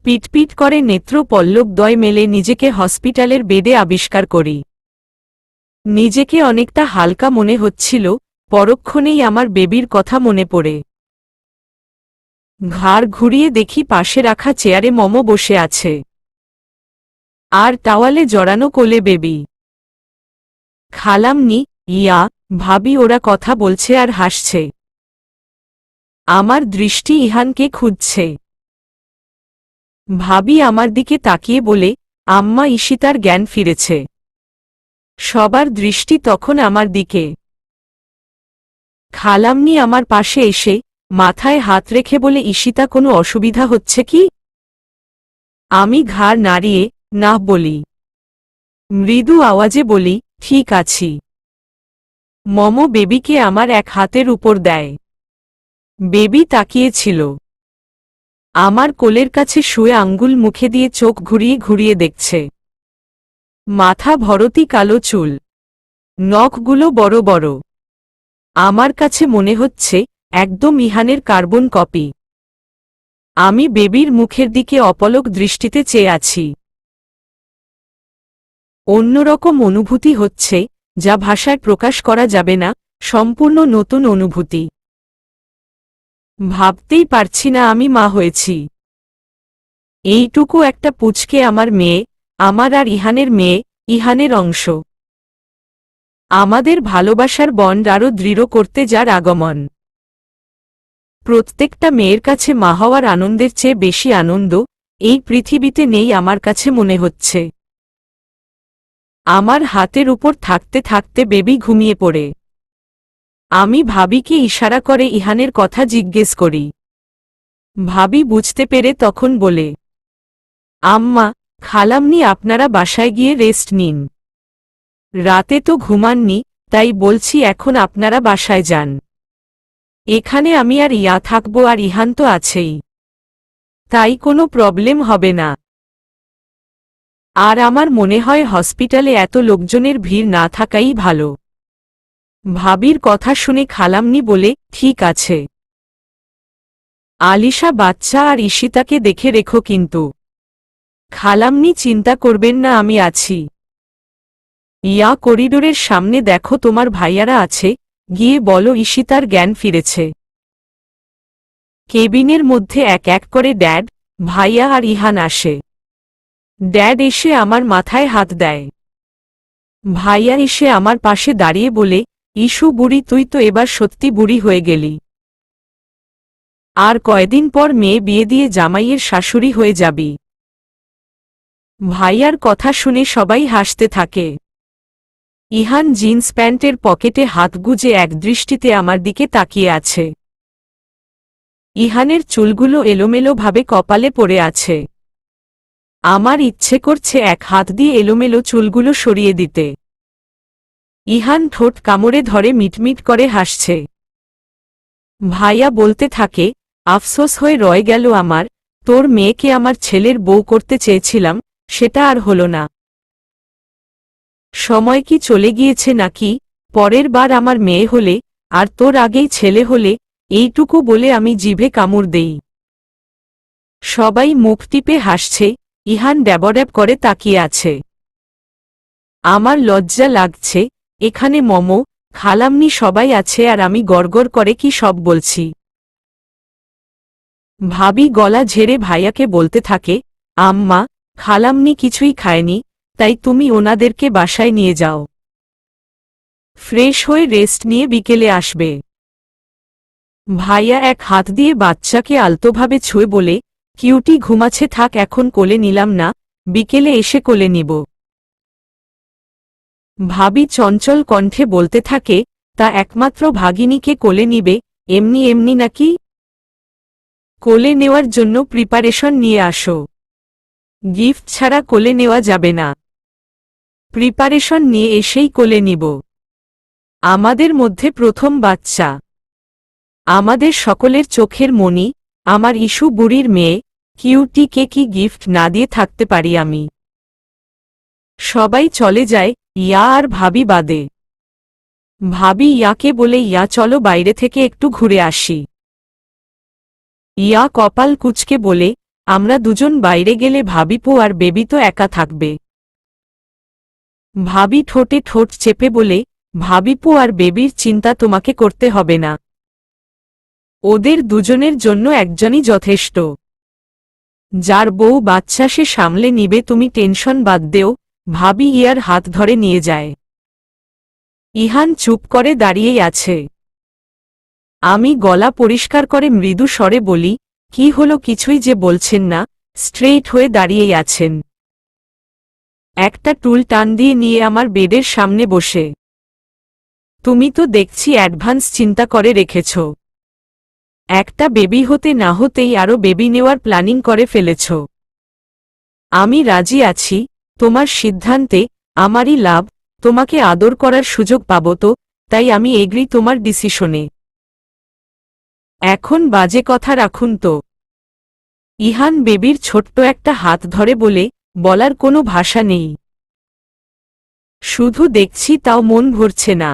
পিটপিট করে নেত্র পল্লবদ্বয় মেলে নিজেকে হসপিটালের বেডে আবিষ্কার করি। নিজেকে অনেকটা হালকা মনে হচ্ছিল, পরক্ষণেই আমার বেবির কথা মনে পড়ে। ঘাড় ঘুরিয়ে দেখি পাশে রাখা চেয়ারে মম বসে আছে, আর টাওয়ালে জড়ানো কোলে বেবি। খালামনি, ইয়া, ভাবি ওরা কথা বলছে আর হাসছে। আমার দৃষ্টি ইহানকে খুঁজছে। ভাবি আমার দিকে তাকিয়ে বলে, আম্মা ঈশিতার জ্ঞান ফিরেছে। সবার দৃষ্টি তখন আমার দিকে। খালামনি আমার পাশে এসে মাথায় হাত রেখে বলে, ঈশিতা কোনো অসুবিধা হচ্ছে কি? আমি ঘাড় নাড়িয়ে না বলি। মৃদু আওয়াজে বলি, ঠিক আছি। মম বেবিকে আমার এক হাতের উপর দেয়। বেবি তাকিয়েছিল। আমার কোলের কাছে শুয়ে আঙ্গুল মুখে দিয়ে চোখ ঘুরিয়ে ঘুরিয়ে দেখছে। মাথা ভরতি কালো চুল, নখগুলো বড় বড়। আমার কাছে মনে হচ্ছে একদম ইহানের কার্বন কপি। আমি বেবির মুখের দিকে অপলক দৃষ্টিতে চেয়ে আছি। অন্যরকম অনুভূতি হচ্ছে, যা ভাষায় প্রকাশ করা যাবে না, সম্পূর্ণ নতুন অনুভূতি। ভাবতেই পারছি না আমি মা হয়েছি। এইটুকু একটা পুচকে আমার মেয়ে, আমার আর ইহানের মেয়ে, ইহানের অংশ। আমাদের ভালোবাসার বন্ড আরও দৃঢ় করতে যার আগমন। প্রত্যেকটা মেয়ের কাছে মা হওয়ার আনন্দের চেয়ে বেশি আনন্দ এই পৃথিবীতে নেই আমার কাছে মনে হচ্ছে। আমার হাতের উপর থাকতে থাকতে বেবি ঘুমিয়ে পড়ে। আমি ভাবিকে ইশারা করে ইহানের কথা জিজ্ঞেস করি। ভাবি বুঝতে পেরে তখন বলে, আম্মা, খালামনি আপনারা বাসায় গিয়ে রেস্ট নিন। রাতে তো ঘুমাননি, তাই বলছি এখন আপনারা বাসায় যান। এখানে আমি আর ইয়া থাকবো, আর ইহান তো আছেই, তাই কোনো প্রবলেম হবে না। আর আমার মনে হয় হসপিটালে এত লোকজনের ভিড় না থাকাই ভালো। ভাবির কথা শুনে খালামনি বলে, ঠিক আছে। আলিশা বাচ্চা আর ঈশিতাকে দেখে রেখো কিন্তু। খালামনি চিন্তা করবেন না, আমি আছি। ইয়া, করিডোরের সামনে দেখো তোমার ভাইয়ারা আছে, গিয়ে বলো ঈশিতার জ্ঞান ফিরেছে। কেবিনের মধ্যে এক এক করে ড্যাড, ভাইয়া আর ইহান আসে। ড্যাড এসে আমার মাথায় হাত দেয়। ভাইয়া এসে আমার পাশে দাঁড়িয়ে বলে, ইস্যু বুড়ি, তুই তো এবার সত্যি বুড়ি হয়ে গেলি। আর কয়দিন পর মেয়ে বিয়ে দিয়ে জামাইয়ের শাশুড়ি হয়ে যাবি। ভাইয়ার কথা শুনে সবাই হাসতে থাকে। ইহান জিন্স প্যান্টের পকেটে হাত গুজে একদৃষ্টিতে আমার দিকে তাকিয়ে আছে। ইহানের চুলগুলো এলোমেলোভাবে কপালে পড়ে আছে। আমার ইচ্ছে করছে এক হাত দিয়ে এলোমেলো চুলগুলো সরিয়ে দিতে। ইহান ঠোঁট কামড়ে ধরে মিটমিট করে হাসছে। ভাইয়া বলতে থাকে, আফসোস হয়ে রয়ে গেল আমার, তোর মেয়েকে আমার ছেলের বউ করতে চেয়েছিলাম, সেটা আর হলো না। সময় কি চলে গিয়েছে নাকি? পরের বার আমার মেয়ে হলে, আর তোর আগেই ছেলে হলে, এইটুকু বলে আমি জিভে কামড় দেই। সবাই মুখ টিপে হাসছে, ইহান ড্যাবড্যাব করে তাকিয়ে আছে। আমার লজ্জা লাগছে, এখানে মম, খালামনি সবাই আছে আর আমি গড়গড় করে কি সব বলছি। ভাবি গলা ঝেড়ে ভাইয়াকে বলতে থাকে, আম্মা, খালামনি কিছুই খায়নি, তাই তুমি ওনাদেরকে বাসায় নিয়ে যাও। ফ্রেশ হয়ে রেস্ট নিয়ে বিকেলে আসবে। ভাইয়া এক হাত দিয়ে বাচ্চাকে আলতোভাবে ছুঁয়ে বলে, কিউটি ঘুমাচ্ছে, থাক, এখন কোলে নিলাম না, বিকেলে এসে কোলে নিব। ভাবি চঞ্চল কণ্ঠে বলতে থাকে, তা একমাত্র ভাগিনীকে কোলে নিবে, এমনি এমনি নাকি? কোলে নেওয়ার জন্য প্রিপারেশন নিয়ে আসো। গিফট ছাড়া কোলে নেওয়া যাবে না। প্রিপারেশন নিয়ে এসেই কোলে নিব। আমাদের মধ্যে প্রথম বাচ্চা। আমাদের সকলের চোখের মণি, আমার ইস্যু বুড়ির মেয়ে, কিউটিকে কি গিফট না দিয়ে থাকতে পারি আমি? সবাই চলে যায়, ইয়া আর ভাবি বাদে। ভাবি ইয়াকে বলে, ইয়া চলো বাইরে থেকে একটু ঘুরে আসি। ইয়া কপাল কুঁচকে বলে, আমরা দুজন বাইরে গেলে ভাবিপো আর বেবি তো একা থাকবে। ভাবি ঠোঁটে ঠোঁট চেপে বলে, ভাবিপো আর বেবির চিন্তা তোমাকে করতে হবে না, ওদের দুজনের জন্য একজনই যথেষ্ট। যার বউ বাচ্চা সে সামলে নিবে, তুমি টেনশন বাদ দেও। ভাবি ইয়ার হাত ধরে নিয়ে যায়। ইহান চুপ করে দাঁড়িয়েই আছে। আমি গলা পরিষ্কার করে মৃদু স্বরে বলি, কি হলো? কিছুই যে বলছেন না, স্ট্রেইট হয়ে দাঁড়িয়েই আছেন। একটা টুল টান দিয়ে নিয়ে আমার বেডের সামনে বসে, তুমি তো দেখছি অ্যাডভান্স চিন্তা করে রেখেছ। একটা বেবি হতে না হতেই আরও বেবি নেওয়ার প্ল্যানিং করে ফেলেছ। আমি রাজি আছি, তোমার সিদ্ধান্তে আমারই লাভ, তোমাকে আদর করার সুযোগ পাব তো, তাই আমি এগ্রি তোমার ডিসিশনে। এখন বাজে কথা রাখুন তো। ইহান বেবির ছোট্ট একটা হাত ধরে বলে, বলার কোনো ভাষা নেই, শুধু দেখছি তাও মন ভরছে না।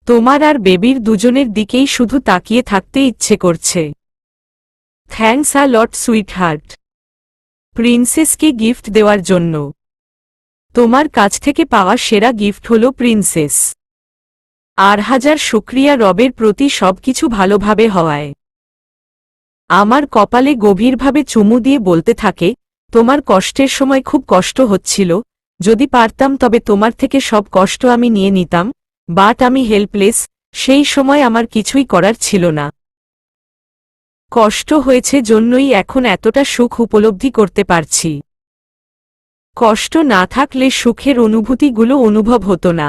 তোমার আর বেবির দুজনের দিকেই শুধু তাকিয়ে থাকতে ইচ্ছে করছে। থ্যাঙ্কস আ লট সুইটহার্ট, প্রিন্সেসকে গিফট দেওয়ার জন্য। তোমার কাছ থেকে পাওয়া সেরা গিফট হল প্রিন্সেস। আর হাজার শুক্রিয়া রবের প্রতি সবকিছু ভালোভাবে হওয়ায়। আমার কপালে গভীরভাবে চুমু দিয়ে বলতে থাকে, তোমার কষ্টের সময় খুব কষ্ট হচ্ছিল, যদি পারতাম তবে তোমার থেকে সব কষ্ট আমি নিয়ে নিতাম, বাট আমি হেল্পলেস, সেই সময় আমার কিছুই করার ছিল না। কষ্ট হয়েছে জন্যই এখন এতটা সুখ উপলব্ধি করতে পারছি। কষ্ট না থাকলে সুখের অনুভূতিগুলো অনুভব হতো না।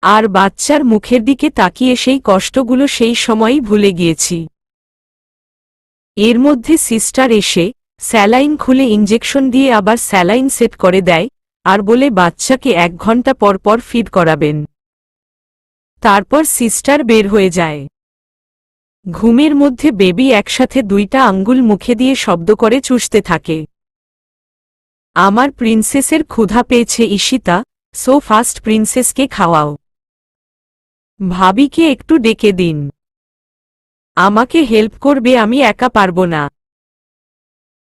আর বাচ্চার মুখের দিকে তাকিয়ে সেই কষ্টগুলো সেই সময়ই ভুলে গিয়েছি। এর মধ্যে সিস্টার এসে স্যালাইন খুলে ইঞ্জেকশন দিয়ে আবার স্যালাইন সেট করে দেয়, আর বলে বাচ্চাকে 1 ঘন্টা পর পর ফিড করাবেন। তারপর সিস্টার বের হয়ে যায়। ঘুমের মধ্যে বেবি একসাথে 2টা আঙ্গুল মুখে দিয়ে শব্দ করে চুষতে থাকে। আমার প্রিন্সেসের ক্ষুধা পেয়েছে ঈশিতা, সো ফাস্ট প্রিন্সেসকে খাওয়াও। ভাবিকে একটু ডেকে দিন, আমাকে হেল্প করবে, আমি একা পারবো না।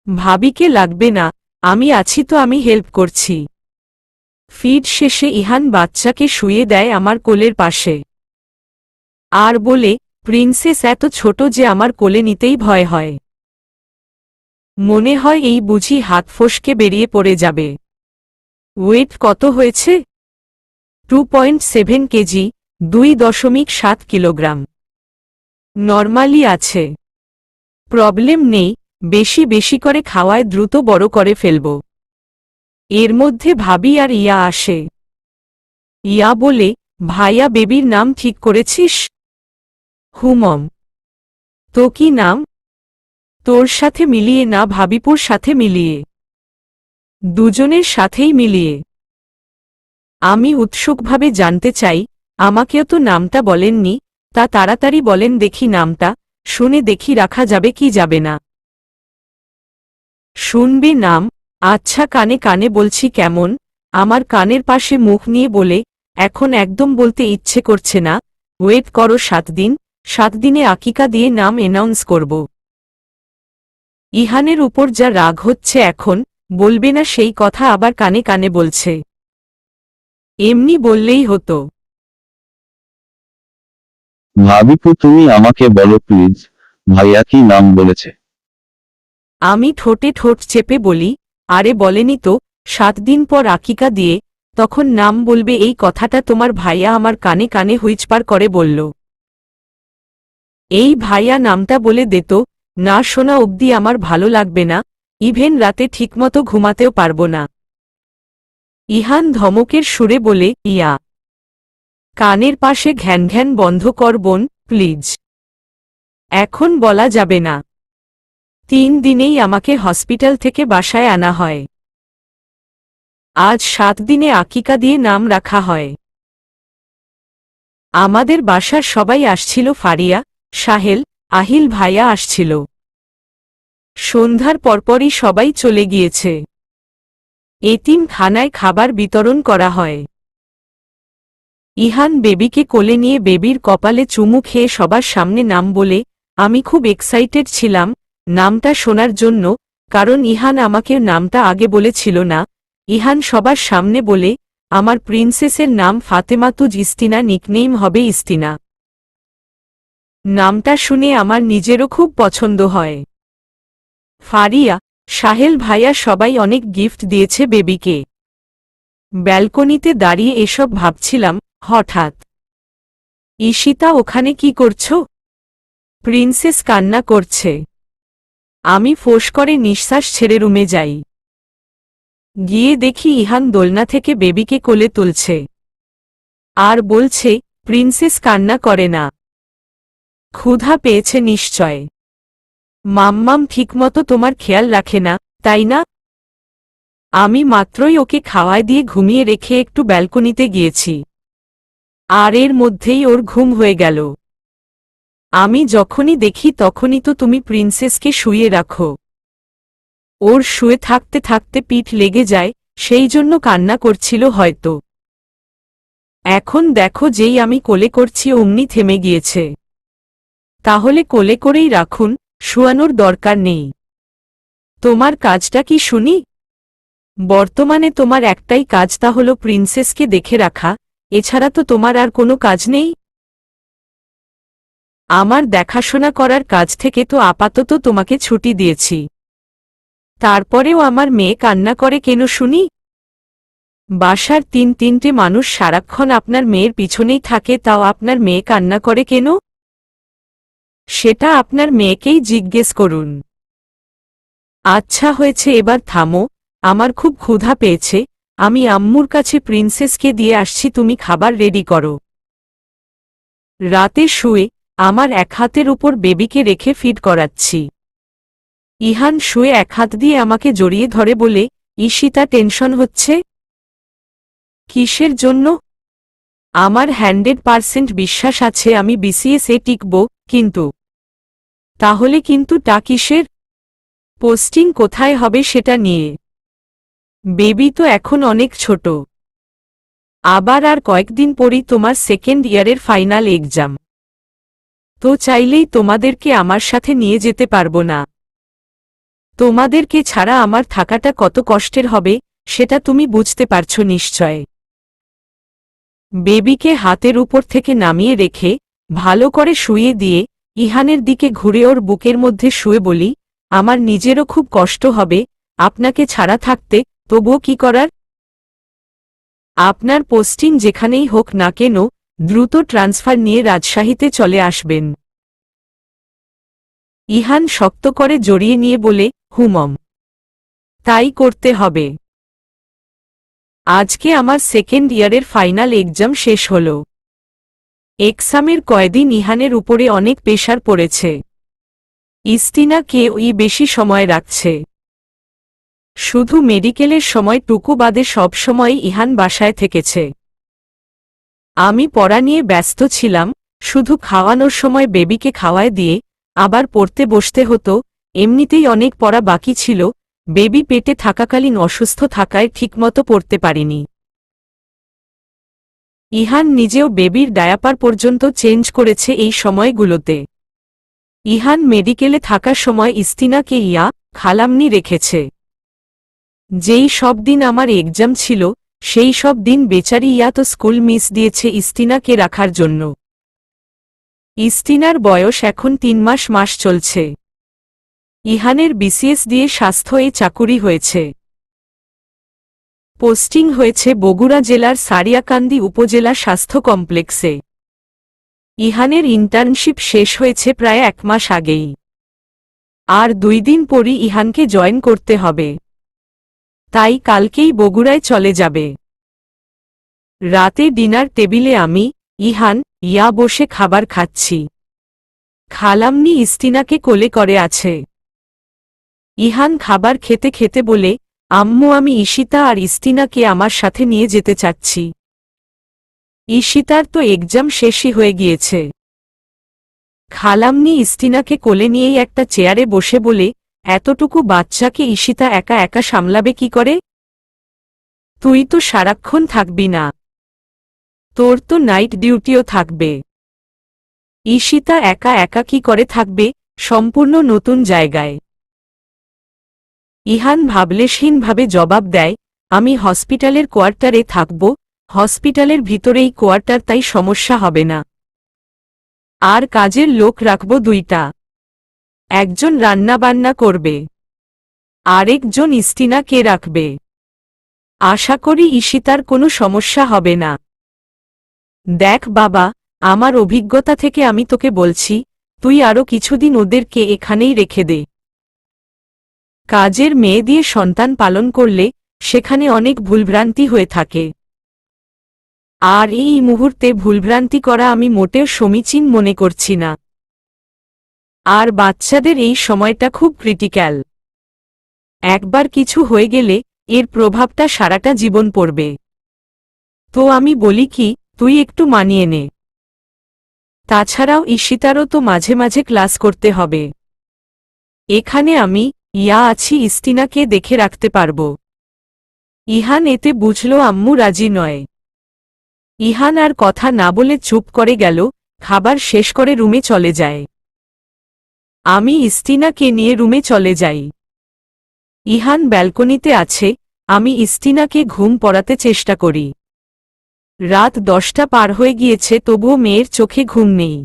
ভাবিকে লাগবে না, আমি আছি তো, আমি হেল্প করছি। ফিড শেষে ইহান বাচ্চাকে শুয়ে দেয় আমার কোলের পাশে, আর বলে, প্রিন্সেস এত ছোট যে আমার কোলে নিতেই ভয় হয়। মনে হয় এই বুঝি হাত ফসকে বেরিয়ে পড়ে যাবে। ওয়েট কত হয়েছে? 2.7 কেজি, 2.7 কিলোগ্রাম। নরমালি আছে, প্রবলেম নেই, বেশি বেশি করে খাওয়ায় দ্রুত বড় করে ফেলব। এর মধ্যে ভাবি আর ইয়া আসে। ইয়া বলে, ভাইয়া বেবির নাম ঠিক করেছিস? হুমম। তো কি নাম? তোর সাথে মিলিয়ে না ভাবিপুর সাথে মিলিয়ে? দুজনের সাথেই মিলিয়ে। আমি উৎসুকভাবে জানতে চাই, আমাকেও তো নামটা বলেননি, তা তাড়াতাড়ি বলেন দেখি নামটা, শুনে দেখি রাখা যাবে কি যাবে না। শুনবে নাম? আচ্ছা, কানে কানে বলছি কেমন? আমার কানের পাশে মুখ নিয়ে বলে, এখন একদম বলতে ইচ্ছে করছে না, ওয়েট করো 7 দিন, 7 দিনে আকিকা দিয়ে নাম অ্যানাউন্স করব। ইহানের উপর যা রাগ হচ্ছে এখন, বলবে না সেই কথা আবার কানে কানে বলছে। এমনি বললেই হতো। ভাবিপু তুমি আমাকে বলো প্লিজ, ভাইয়া কি নাম বলেছে? আমি ঠোঁটে ঠোঁট চেপে বলি, আরে বলেনি তো, 7 দিন পর আকিকা দিয়ে, তখন নাম বলবে। এই কথাটা তোমার ভাইয়া আমার কানে কানে হুইচপার করে বলল। এই ভাইয়া নামটা বলে দিত, না শোনা অবধি আমার ভালো লাগবে না, ইভেন রাতে ঠিকমতো ঘুমাতেও পারব না। ইহান ধমকের সুরে বলে, ইয়া, কানের পাশে ঘ্যান ঘ্যান বন্ধ কর বোন, প্লিজ। এখন বলা যাবে না। 3 দিনেই আমাকে হসপিটাল থেকে বাসায় আনা হয়। আজ 7 দিনে আকিকা দিয়ে নাম রাখা হয়। আমাদের বাসার সবাই আসছিল, ফারিয়া, সাহেল, আহিল ভাইয়া আসছিল। সন্ধ্যার পরপরই সবাই চলে গিয়েছে। এতিমখানায় খাবার বিতরণ করা হয়। ইহান বেবিকে কোলে নিয়ে বেবির কপালে চুমু খেয়ে সবার সামনে নাম বলে, আমি খুব এক্সাইটেড ছিলাম, নামটা শোনার জন্য, কারণ ইহান আমাকে নামটা আগে বলেছিল না। ইহান সবার সামনে বলে, আমার প্রিন্সেসের নাম ফাতেমা তুজ ইস্তিনা, নিকনেম হবে ইস্তিনা। নামটা শুনে আমার নিজেরও খুব পছন্দ হয়। ফারিয়া, সাহেল ভাইয়া সবাই অনেক গিফট দিয়েছে বেবিকে। ব্যালকনিতে দাঁড়িয়ে এসব ভাবছিলাম, হঠাৎ ঈশিতা, ওখানে কি করছো? প্রিন্সেস কান্না করছে। আমি ফোঁস করে নিঃশ্বাস ছেড়ে রুমে যাই। গিয়ে দেখি ইহান দোলনা থেকে বেবিকে কোলে তুলছে আর বলছে, প্রিন্সেস কান্না করে না, ক্ষুধা পেয়েছে নিশ্চয়। মাম্মাম ঠিকমতো তোমার খেয়াল রাখে না, তাই না? আমি মাত্রই ওকে খাওয়ায় দিয়ে ঘুমিয়ে রেখে একটু ব্যালকনিতে গিয়েছি, আর এর মধ্যেই ওর ঘুম হয়ে গেল। আমি যখনই দেখি তখনই তো তুমি প্রিন্সেসকে শুইয়ে রাখো। ওর শুয়ে থাকতে থাকতে পিঠ লেগে যায়, সেই জন্য কান্না করছিল হয়তো। এখন দেখো, যেই আমি কোলে করছি অমনি থেমে গিয়েছে। তাহলে কোলে করেই রাখুন, শুয়ানোর দরকার নেই। তোমার কাজটা কি শুনি? বর্তমানে তোমার একটাই কাজ, তা হলো প্রিন্সেসকে দেখে রাখা, এছাড়া তো তোমার আর কোনো কাজ নেই। আমার দেখাশোনা করার কাজ থেকে তো আপাতত তোমাকে ছুটি দিয়েছি। তারপরেও আমার মেয়ে কান্না করে কেন শুনি? বাসার তিনটে মানুষ সারাক্ষণ আপনার মেয়ের পিছনেই থাকে, তাও আপনার মেয়ে কান্না করে কেন? সেটা আপনার মেয়েকেই জিজ্ঞেস করুন। আচ্ছা হয়েছে, এবার থামো, আমার খুব ক্ষুধা পেয়েছে। আমি আম্মুর কাছে প্রিন্সেসকে দিয়ে আসছি, তুমি খাবার রেডি করো। রাতে শুয়ে আমার এক হাতের উপর বেবিকে রেখে ফিড করাচ্ছি। ইহান শুয়ে এক হাত দিয়ে আমাকে জড়িয়ে ধরে বলে, ঈশিতা টেনশন হচ্ছে? কিসের জন্য? আমার 100% বিশ্বাস আছে আমি বিসিএস-এ টিকব, কিন্তু। তাহলে কিন্তুটা কিসের? পোস্টিং কোথায় হবে সেটা নিয়ে। বেবি তো এখন অনেক ছোট। আবার আর কয়েকদিন পরই তোমার সেকেন্ড ইয়ারের ফাইনাল এক্সাম। তো চাইলেই তোমাদেরকে আমার সাথে নিয়ে যেতে পারবো না। তোমাদেরকে ছাড়া আমার থাকাটা কত কষ্টের হবে, সেটা তুমি বুঝতে পারছো নিশ্চয়। বেবিকে হাতের উপর থেকে নামিয়ে রেখে ভালো করে শুইয়ে দিয়ে ইহানের দিকে ঘুরে ওর বুকের মধ্যে শুয়ে বলি, আমার নিজেরও খুব কষ্ট হবে আপনাকে ছাড়া থাকতে, তবুও কি করার? আপনার পোস্টিং যেখানেই হোক না কেন, দ্রুত ট্রান্সফার নিয়ে রাজশাহীতে চলে আসবেন। ইহান শক্ত করে জড়িয়ে নিয়ে বলে, হুমম, তাই করতে হবে। আজকে আমার সেকেন্ড ইয়ারের ফাইনাল এক্সাম শেষ হল। এক্সামের কয়দিন ইহানের উপরে অনেক প্রেশার পড়েছে। ইস্তিনাকে ওই বেশি সময় রাখছে। শুধু মেডিকেলের সময়টুকু বাদে সব সময় ইহান বাসায় থেকেছে। আমি পড়া নিয়ে ব্যস্ত ছিলাম, শুধু খাওয়ানোর সময় বেবিকে খাওয়ায় দিয়ে আবার পড়তে বসতে হতো। এমনিতেই অনেক পড়া বাকি ছিল, বেবি পেটে থাকাকালীন অসুস্থ থাকায় ঠিকমতো পড়তে পারিনি। ইহান নিজেও বেবির ডায়াপার পর্যন্ত চেঞ্জ করেছে এই সময়গুলোতে। ইহান মেডিকেলে থাকার সময় ইস্তিনাকে খালামনি রেখেছে। যেই সব দিন আমার এক্সাম ছিল, সেই সব দিন বেচারি তো স্কুল মিস দিয়েছে ইস্তিনাকে রাখার জন্য। ইস্তিনার বয়স এখন 3 মাস চলছে। ইহানের বিসিএস দিয়ে স্বাস্থ্য চাকুরি হয়েছে। পোস্টিং হয়েছে বগুড়া জেলার সারিয়াকান্দি উপজেলা স্বাস্থ্য কমপ্লেক্সে। ইহানের ইন্টার্নশিপ শেষ হয়েছে প্রায় 1 মাস আগেই। আর 2 দিন পরই ইহানকে জয়েন করতে হবে। তাই কালকেই বগুড়ায় চলে যাবে। রাতে ডিনার টেবিলে আমি, ইহান, বসে খাবার খাচ্ছি। খালামনি ইস্তিনাকে কোলে করে আছে। ইহান খাবার খেতে খেতে বলে, আম্মু, আমি ঈশিতা আর ইস্তিনাকে আমার সাথে নিয়ে যেতে চাচ্ছি। ঈশিতার তো এক্সাম শেষই হয়ে গিয়েছে। খালামনি ইস্তিনাকে কোলে নিয়েই একটা চেয়ারে বসে বলে, এতটুকু বাচ্চাকে ঈশিতা একা একা সামলাবে কি করে? তুই তো সারাক্ষণ থাকবি না, তোর তো নাইট ডিউটিও থাকবে। ঈশিতা একা একা কি করে থাকবে, সম্পূর্ণ নতুন জায়গায়। ইহান ভাবলেশহীনভাবে জবাব দেয়, আমি হসপিটালের কোয়ার্টারে থাকব, হসপিটালের ভিতরেই কোয়ার্টার, তাই সমস্যা হবে না। আর কাজের লোক রাখব 2টা। একজন রান্নাবান্না করবে, আরেকজন ইস্টিনাকে রাখবে। আশা করি ঈশিতার কোনো সমস্যা হবে না। দেখ বাবা, আমার অভিজ্ঞতা থেকে আমি তোকে বলছি, তুই আরও কিছুদিন ওদেরকে এখানেই রেখে দে। কাজের মেয়ে দিয়ে সন্তান পালন করলে সেখানে অনেক ভুলভ্রান্তি হয়ে থাকে। আর এই মুহূর্তে ভুলভ্রান্তি করা আমি মোটেও সমীচীন মনে করছি না। আর বাচ্চাদের এই সময়টা খুব ক্রিটিক্যাল। একবার কিছু হয়ে গেলে এর প্রভাবটা সারাটা জীবন পড়বে। তো আমি বলি কি, তুই একটু মানিয়ে নে। তাছাড়াও ঈশিতারও তো মাঝে মাঝে ক্লাস করতে হবে। এখানে আমি আছি, ইস্টিনাকে দেখে রাখতে পারব। ইহান এতে বুঝল আম্মু রাজি নয়। ইহান আর কথা না বলে চুপ করে গেল, খাবার শেষ করে রুমে চলে যায়। আমি ইস্টিনাকে নিয়ে রুমে চলে যাই। ইহান ব্যালকনিতে আছে, আমি ইস্টিনাকে ঘুম পড়াতে চেষ্টা করি। রাত 10টা পার হয়ে গিয়েছে, তবুও মেয়ের চোখে ঘুম নেই।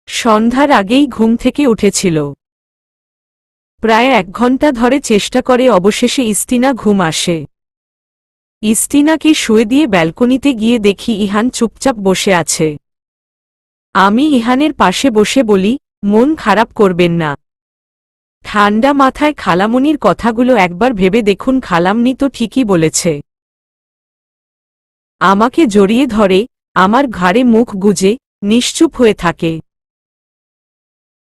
সন্ধ্যার আগেই ঘুম থেকে উঠেছিল। প্রায় 1 ঘন্টা ধরে চেষ্টা করে অবশেষে ইস্টিনা ঘুম আসে। ইস্টিনাকে শুয়ে দিয়ে ব্যালকনিতে গিয়ে দেখি ইহান চুপচাপ বসে আছে। আমি ইহানের পাশে বসে বলি, মন খারাপ করবেন না। ঠান্ডা মাথায় খালামণির কথাগুলো একবার ভেবে দেখুন, খালামণি তো ঠিকই বলেছে। আমাকে জড়িয়ে ধরে, আমার ঘাড়ে মুখ গুজে নিশ্চুপ হয়ে থাকে।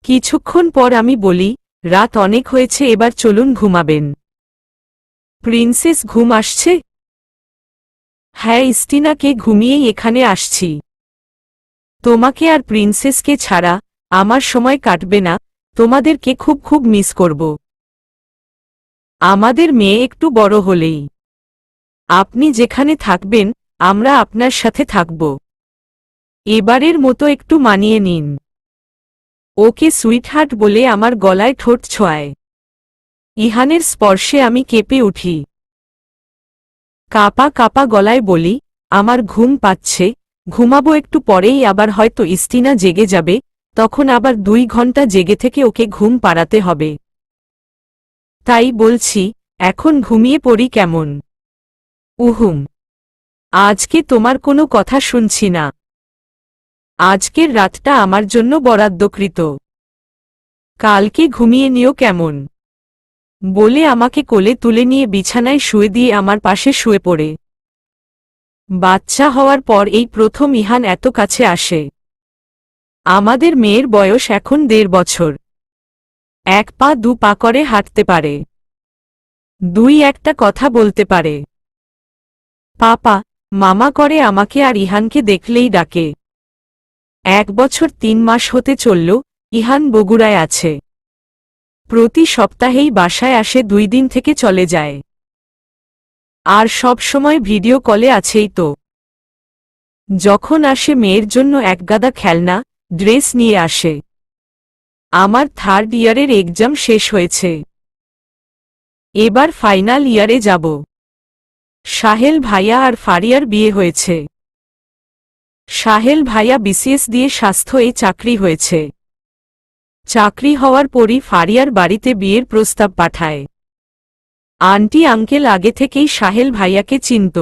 কিছুক্ষণ পর আমি বলি, রাত অনেক হয়েছে, এবার চলুন ঘুমাবেন। প্রিন্সেস ঘুম আসছে? হ্যাঁ, ইস্টিনাকে ঘুমিয়েই এখানে আসছি। তোমাকে আর প্রিন্সেসকে ছাড়া আমার সময় কাটবে না, তোমাদেরকে খুব খুব মিস করব। আমাদের মেয়ে একটু বড় হলেই আপনি যেখানে থাকবেন আমরা আপনার সাথে থাকব। এবারের মতো একটু মানিয়ে নিন। ওকে সুইটহার্ট বলে আমার গলায় ঠোঁট ছোঁয়ায়। ইহানের স্পর্শে আমি কেঁপে উঠি। কাপা কাপা গলায় বলি, আমার ঘুম পাচ্ছে, ঘুমাবো একটু পরেই, আবার হয়তো ইস্টিনা জেগে যাবে, তখন আবার 2 ঘন্টা জেগে থেকে ওকে ঘুম পাড়াতে হবে। তাই বলছি, এখন ঘুমিয়ে পড়ি কেমন? উহুম, আজকে তোমার কোনো কথা শুনছি না। আজকের রাতটা আমার জন্য বরাদ্দকৃত। কালকে ঘুমিয়ে নিও কেমন? বলে আমাকে কোলে তুলে নিয়ে বিছানায় শুয়ে দিয়ে আমার পাশে শুয়ে পড়ে। বাচ্চা হওয়ার পর এই প্রথম ইহান এত কাছে আসে। আমাদের মেয়ের বয়স এখন 1.5 বছর। 1 পা 2 পা করে হাঁটতে পারে, 2-1টা কথা বলতে পারে। পাপা মামা করে আমাকে, আর ইহানকে দেখলেই ডাকে। 1 বছর 3 মাস হতে চলল, ইহান বগুড়ায় আছে। প্রতি সপ্তাহেই বাসায় আসে, 2 দিন থেকে চলে যায়। আর সব সময় ভিডিও কলে আছেই তো। যখন আসে মেয়ের জন্য 1 গাদা খেলনা, ড্রেস নিয়ে আসে। আমার 3rd ইয়ারের এক্সাম শেষ হয়েছে, এবার ফাইনাল ইয়ারে যাব। সাহেল ভাইয়া আর ফারিয়ার বিয়ে হয়েছে। সাহেল ভাইয়া বিসিএস দিয়ে স্বাস্থ্য চাকরি হয়েছে। চাকরি হওয়ার পরই ফারিয়ার বাড়িতে বিয়ের প্রস্তাব পাঠায়। আন্টি আঙ্কেল আগে থেকেই সাহেল ভাইয়াকে চিনত।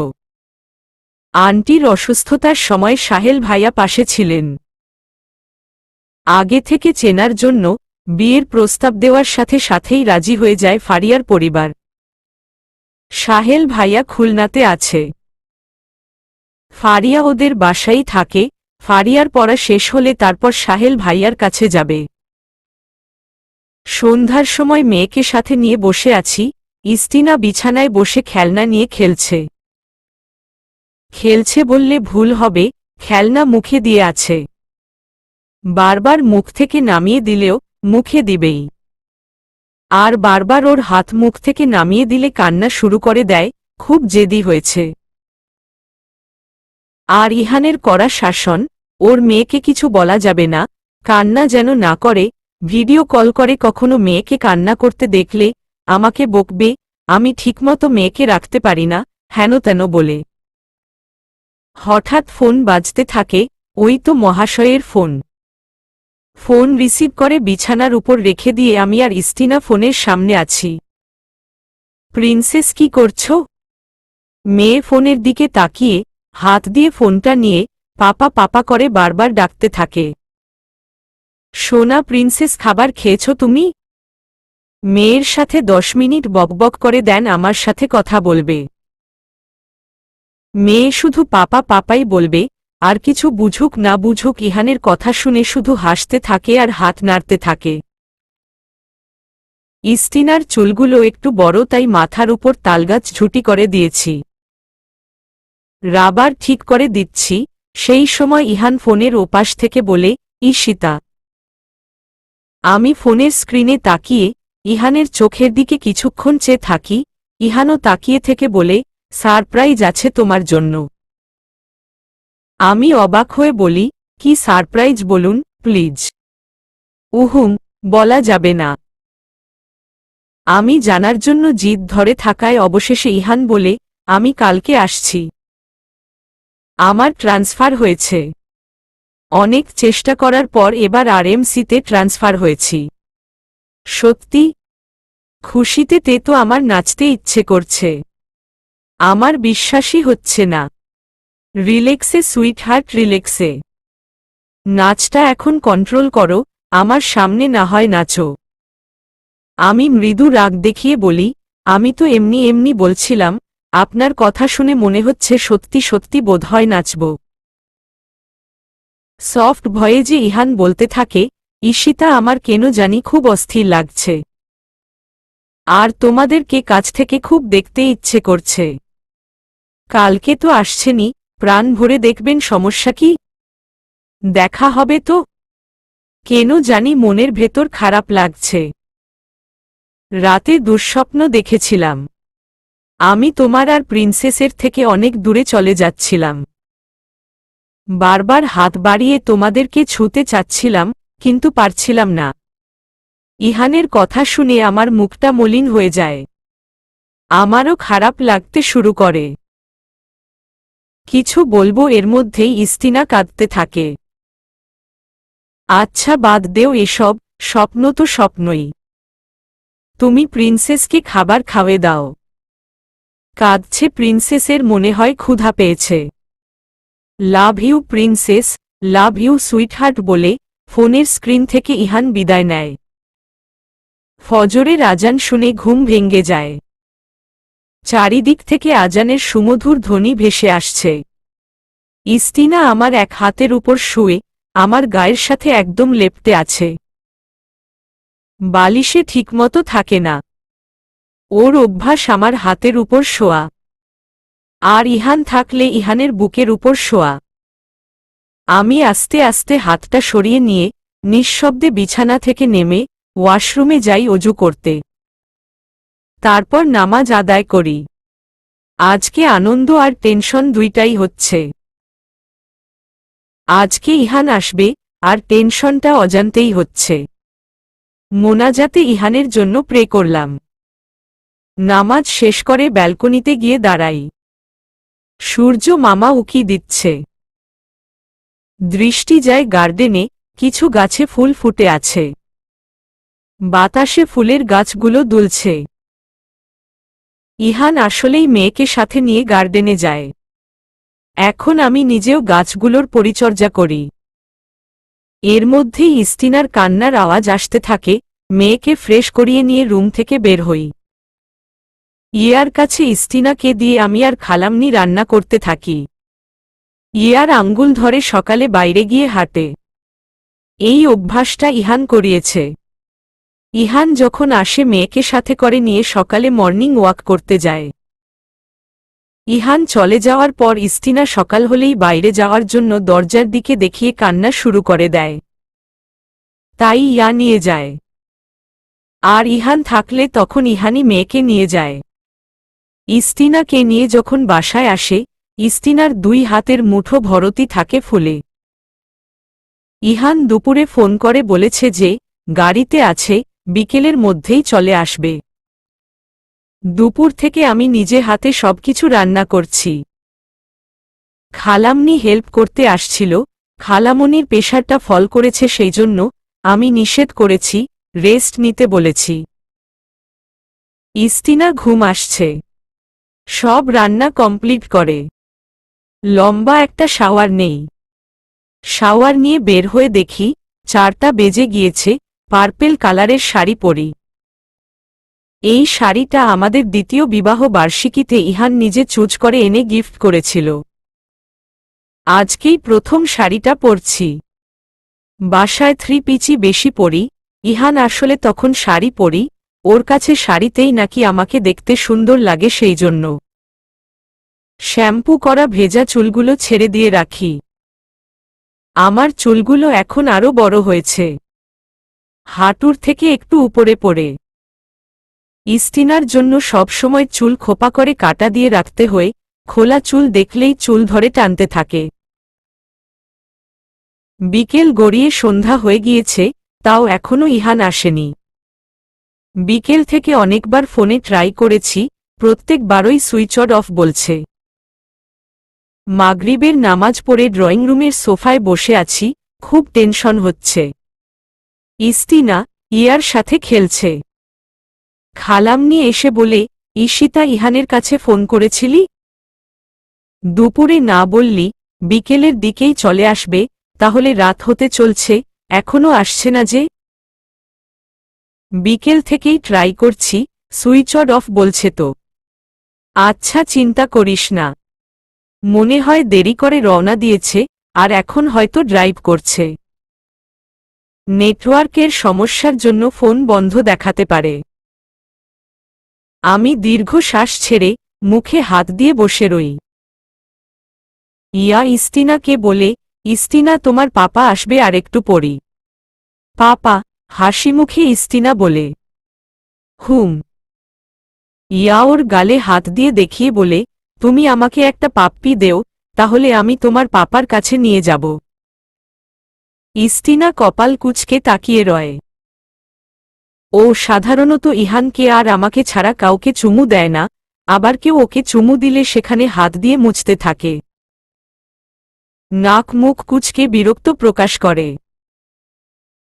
আন্টির অসুস্থতার সময় সাহেল ভাইয়া পাশে ছিলেন। আগে থেকে চেনার জন্য বিয়ের প্রস্তাব দেওয়ার সাথে সাথেই রাজি হয়ে যায় ফারিয়ার পরিবার। সাহেল ভাইয়া খুলনাতে আছে। ফারিয়া ওদের বাসায় থাকে। ফারিয়ার পড়া শেষ হলে তারপর সাহেল ভাইয়ার কাছে যাবে। সন্ধ্যার সময় মেয়েকে সাথে নিয়ে বসে আছি, ইস্টিনা বিছানায় বসে খেলনা নিয়ে খেলছে। খেলছে বললে ভুল হবে, খেলনা মুখে দিয়ে আছে। বারবার মুখ থেকে নামিয়ে দিলেও মুখে দিবেই। আর বারবার ওর হাত মুখ থেকে নামিয়ে দিলে কান্না শুরু করে দেয়, খুব জেদি হয়েছে। আর ইহানের কড়া শাসন, ওর মেয়েকে কিছু বলা যাবে না, কান্না যেন না করে, ভিডিও কল করে কখনো মেয়েকে কান্না করতে দেখলে আমাকে বকবে, আমি ঠিকমতো মেয়েকে রাখতে পারি না, হেন তেন বলে। হঠাৎ ফোন বাজতে থাকে, ওই তো মহাশয়ের ফোন। ফোন রিসিভ করে বিছানার উপর রেখে দিয়ে আমি আর ইস্টিনা ফোনের সামনে আছি। প্রিন্সেস কি করছো? মেয়ে ফোনের দিকে তাকিয়ে হাত দিয়ে ফোনটা নিয়ে পাপা পাপা করে বারবার ডাকতে থাকে। সোনা প্রিন্সেস, খাবার খেয়েছো তুমি? মেয়ের সাথে 10 মিনিট বকবক করে দেন, আমার সাথে কথা বলবে। মেয়ে শুধু পাপা পাপাই বলবে, আর কিছু বুঝুক না বুঝুক ইহানের কথা শুনে শুধু হাসতে থাকে আর হাত নাড়তে থাকে। ইস্টিনার চুলগুলো একটু বড়, তাই মাথার উপর তালগাছ ঝুটি করে দিয়েছি। রাবার ঠিক করে দিচ্ছি, সেই সময় ইহান ফোনের ওপাশ থেকে বলে, ঈশিতা। আমি ফোনের স্ক্রিনে তাকিয়ে ইহানের চোখের দিকে কিছুক্ষণ চেয়ে থাকি। ইহানও তাকিয়ে থেকে বলে, সারপ্রাইজ আছে তোমার জন্য। আমি অবাক হয়ে বলি, কি সারপ্রাইজ বলুন প্লিজ। উহুম, বলা যাবে না। আমি জানার জন্য জিদ ধরে থাকায় অবশেষে ইহান বলে, আমি কালকে আসছি। আমার ট্রান্সফার হয়েছে। অনেক চেষ্টা করার পর এবার আরএমসিতে ট্রান্সফার হয়েছি। সত্যি? খুশিতে তে তো আমার নাচতে ইচ্ছে করছে। আমার বিশ্বাসই হচ্ছে না। রিল্যাক্সে সুইটহার্ট, রিল্যাক্সে। নাচটা এখন কন্ট্রোল করো, আমার সামনে না হয় নাচো। আমি মৃদু রাগ দেখিয়ে বলি, আমি তো এমনি এমনি বলছিলাম, আপনার কথা শুনে মনে হচ্ছে সত্যি সত্যি বোধহয় নাচব। সফট ভয়েজে ইহান বলতে থাকে, ঈশিতা আমার কেন জানি খুব অস্থির লাগছে। আর তোমাদেরকে কাছ থেকে খুব দেখতে ইচ্ছে করছে। কালকে তো আসছেনি, প্রাণ ভরে দেখবেন, সমস্যা কি? দেখা হবে তো? কেন জানি মনের ভেতর খারাপ লাগছে। রাতে দুঃস্বপ্ন দেখেছিলাম। আমি তোমার আর প্রিন্সেসের থেকে অনেক দূরে চলে যাচ্ছিলাম। বারবার হাত বাড়িয়ে তোমাদেরকে ছুঁতে চাচ্ছিলাম, কিন্তু পারছিলাম না। ইহানের কথা শুনে আমার মুখটা মলিন হয়ে যায়। আমারও খারাপ লাগতে শুরু করে। কিছু বলবো এর মধ্যেই ইস্তিনা কাঁদতে থাকে। আচ্ছা বাদ দেও এসব, স্বপ্ন তো স্বপ্নই। তুমি প্রিন্সেসকে খাবার খাওয়ে দাও। কাঁদছে প্রিন্সেসের, মনে হয় ক্ষুধা পেয়েছে। Love you princess, love you sweetheart বলে ফোনের স্ক্রিন থেকে ইহান বিদায় নেয়। ফজরের আজান শুনে ঘুম ভেঙে যায়। চারিদিক থেকে আজানের সুমধুর ধ্বনি ভেসে আসছে। ইস্তিনা আমার এক হাতের উপর শুয়ে আমার গায়ের সাথে একদম লেপ্টে আছে। বালিশে ঠিকমতো থাকে না। ওর অভ্যাস আমার হাতের উপর শোয়া। আর ইহান থাকলে ইহানের বুকের উপর শোয়া। আমি আস্তে আস্তে হাতটা সরিয়ে নিয়ে নিঃশব্দে বিছানা থেকে নেমে ওয়াশরুমে যাই অজু করতে। তারপর নামাজ আদায় করি। আজকে আনন্দ আর টেনশন দুইটাই হচ্ছে। আজকে ইহান আসবে, আর টেনশনটা অজান্তেই হচ্ছে। মোনাজাতে ইহানের জন্য প্রে করলাম। নামাজ শেষ করে ব্যালকনিতে গিয়ে দাঁড়াই। সূর্য মামা উকি দিচ্ছে। দৃষ্টি যায় গার্ডেনে, কিছু গাছে ফুল ফুটে আছে। বাতাসে ফুলের গাছগুলো দুলছে। ইহান আসলেই মেয়েকে সাথে নিয়ে গার্ডেনে যায়। এখন আমি নিজেও গাছগুলোর পরিচর্যা করি। এর মধ্যেই ইস্তিনার কান্নার আওয়াজ আসতে থাকে। মেয়েকে ফ্রেশ করিয়ে নিয়ে রুম থেকে বের হই। ইয়ার কাছে ইস্তিনাকে দিয়ে আমি আর খালামনি রান্না করতে থাকি। ইয়ার আঙ্গুল ধরে সকালে বাইরে গিয়ে হাঁটে। এই অভ্যাসটা ইহান করিয়েছে। ইহান যখন আসে মেয়েকে সাথে করে নিয়ে সকালে মর্নিং ওয়াক করতে যায়। ইহান চলে যাওয়ার পর ইস্তিনা সকাল হলেই বাইরে যাওয়ার জন্য দরজার দিকে দেখিয়ে কান্না শুরু করে দেয়। তাই ইয়া নিয়ে যায়। আর ইহান থাকলে তখন ইহানই মেয়েকে নিয়ে যায়। ইস্তিনাকে নিয়ে যখন বাসায় আসে, ইস্তিনার 2 হাতের মুঠো ভরতি থাকে ফুলে। ইহান দুপুরে ফোন করে বলেছে যে গাড়িতে আছে, বিকেলের মধ্যেই চলে আসবে। দুপুর থেকে আমি নিজে হাতে সবকিছু রান্না করছি। খালামণি হেল্প করতে আসছিল, খালামণির প্রেশারটা ফল করেছে সেই জন্য আমি নিষেধ করেছি, রেস্ট নিতে বলেছি। ইস্তিনা ঘুম আসছে। সব রান্না কমপ্লিট করে লম্বা একটা শাওয়ার নেই। শাওয়ার নিয়ে বের হয়ে দেখি 4টা বেজে গিয়েছে, পার্পেল কালারের শাড়ি পরি। এই শাড়িটা আমাদের দ্বিতীয় বিবাহ বার্ষিকীতে ইহান নিজে চুজ করে এনে গিফট করেছিল। আজকেই প্রথম শাড়িটা পরছি। বাসায় 3 পিচি বেশি পরি, ইহান আসলে তখন শাড়ি পরি, ওর কাছে শাড়িতেই নাকি আমাকে দেখতে সুন্দর লাগে সেই জন্য। শ্যাম্পু করা ভেজা চুলগুলো ছেড়ে দিয়ে রাখি। আমার চুলগুলো এখন আরো বড় হয়েছে, হাঁটুর থেকে একটু উপরে পড়ে। ইস্তিনার জন্য সবসময় চুল খোপা করে কাটা দিয়ে রাখতে হয়, খোলা চুল দেখলেই চুল ধরে টানতে থাকে। বিকেল গড়িয়ে সন্ধ্যা হয়ে গিয়েছে, তাও এখনো ইহান আসেনি। বিকেল থেকে অনেকবার ফোনে ট্রাই করেছি, প্রত্যেকবারই সুইচ অফ বলছে। মাগরিবের নামাজ পড়ে ড্রয়িং রুমের সোফায় বসে আছি, খুব টেনশন হচ্ছে। ইস্তিনা ইয়ার সাথে খেলছে। খালামণি এসে বলে, ঈশিতা ইহানের কাছে ফোন করেছিলি? দুপুরে না বললি, বিকেলের দিকেই চলে আসবে, তাহলে রাত হতে চলছে, এখনো আসছে না যে? বিকেল থেকেই ট্রাই করছি, সুইচ অফ বলছে তো। আচ্ছা চিন্তা করিস না, মনে হয় দেরি করে রওনা দিয়েছে, আর এখন হয়তো ড্রাইভ করছে। নেটওয়ার্কের সমস্যার জন্য ফোন বন্ধ দেখাতে পারে। আমি দীর্ঘ শ্বাস ছেড়ে মুখে হাত দিয়ে বসে রই। ইয়া ইস্তিনাকে বলে, ইস্তিনা তোমার পাপা আসবে আর একটু পড়ি। পাপা? হাসি মুখে ইস্তিনা বলে। হুম। ইয়া ওর গালে হাত দিয়ে দেখিয়ে বলে, তুমি আমাকে একটা পাপ্পি দেও, তাহলে আমি তোমার পাপার কাছে নিয়ে যাব। ইস্তিনা কপাল কুঁচকে তাকিয়ে রয়। ও সাধারণত ইহানকে আর আমাকে ছাড়া কাউকে চুমু দেয় না, আবার কেউ ওকে চুমু দিলে সেখানে হাত দিয়ে মুছতে থাকে। নাক মুখ কুঁচকে বিরক্ত প্রকাশ করে।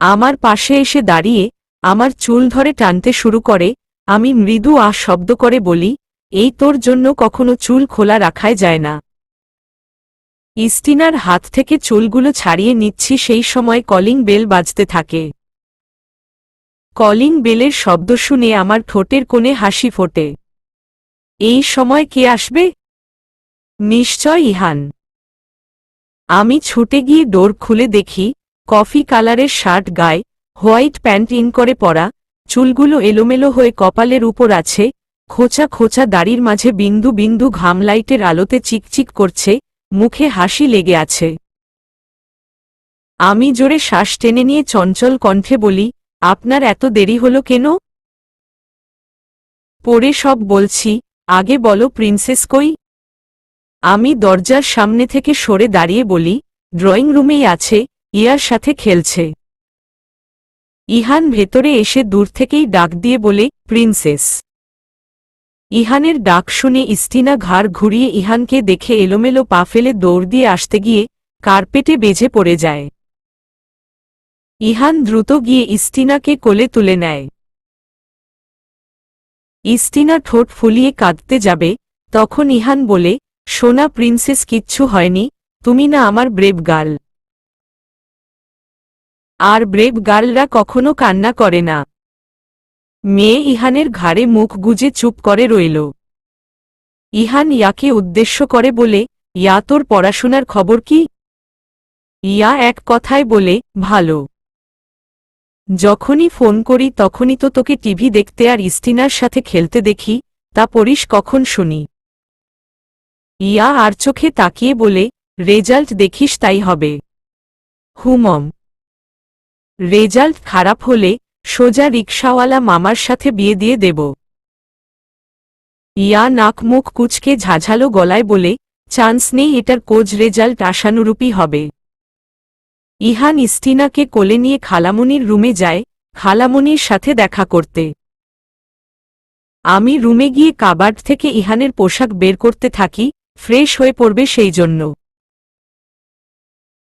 আমার পাশে এসে দাঁড়িয়ে আমার চুল ধরে টানতে শুরু করে, আমি মৃদু শব্দ করে বলি, এই তোর জন্য কখনো চুল খোলা রাখাই যায় না। ইস্তিনার হাত থেকে চুলগুলো ছাড়িয়ে নিচ্ছি সেই সময় কলিং বেল বাজতে থাকে। কলিং বেলের শব্দ শুনে আমার ঠোঁটের কোণে হাসি ফোটে। এই সময় কে আসবে? নিশ্চয় ইহান। আমি ছুটে গিয়ে ডোর খুলে দেখি, কফি কালারের শার্ট গায়ে, হোয়াইট প্যান্ট ইন করে পরা, চুলগুলো এলোমেলো হয়ে কপালের উপর আছে, খোঁচা খোঁচা দাড়ির মাঝে বিন্দু বিন্দু ঘাম লাইটের আলোতে চিকচিক করছে, মুখে হাসি লেগে আছে। আমি জোরে শ্বাস টেনে নিয়ে চঞ্চল কণ্ঠে বলি, আপনার এত দেরি হলো কেন? পরে সব বলছি, আগে বলো প্রিন্সেস কই? আমি দরজার সামনে থেকে সরে দাঁড়িয়ে বলি, ড্রয়িং রুমেই আছে, ইয়ার সাথে খেলছে। ইহান ভেতরে এসে দূর থেকেই ডাক দিয়ে বলে, প্রিন্সেস। ইহানের ডাক শুনে ইস্তিনা ঘাড় ঘুরিয়ে ইহানকে দেখে এলোমেলো পা ফেলে দৌড় দিয়ে আসতে গিয়ে কার্পেটে বেজে পড়ে যায়। ইহান দ্রুত গিয়ে ইস্তিনাকে কোলে তুলে নেয়। ইস্তিনা ঠোঁট ফুলিয়ে কাঁদতে যাবে, তখন ইহান বলে, সোনা প্রিন্সেস কিচ্ছু হয়নি, তুমি না আমার ব্রেভ গার্ল। আর ব্রেভ গার্লরা কখনো কান্না করে না। মেয়ে ইহানের ঘাড়ে মুখ গুজে চুপ করে রইল। ইহান ইয়াকে উদ্দেশ্য করে বলে, ইয়া তোর পড়াশোনার খবর কি? ইয়া এক কথায় বলে, ভালো। যখনই ফোন করি তখনই তো তোকে টিভি দেখতে আর ইস্তিনার সাথে খেলতে দেখি, তা পড়িস কখন শুনি? ইয়া আর চোখে তাকিয়ে বলে, রেজাল্ট দেখিস তাই হবে। হুমম। রেজাল্ট খারাপ হলে সোজা রিকশাওয়ালা মামার সাথে বিয়ে দিয়ে দেব। ইয়া নাক মুখ কুচকে ঝাঝালো গলায় বলে, চান্স নেই, এটার কোজ রেজাল্ট আশানুরূপী হবে। ইহান ইস্তিনাকে কোলে নিয়ে খালামুনির রুমে যায়, খালামণির সাথে দেখা করতে। আমি রুমে গিয়ে কাবার্ড থেকে ইহানের পোশাক বের করতে থাকি, ফ্রেশ হয়ে পড়বে সেই জন্য।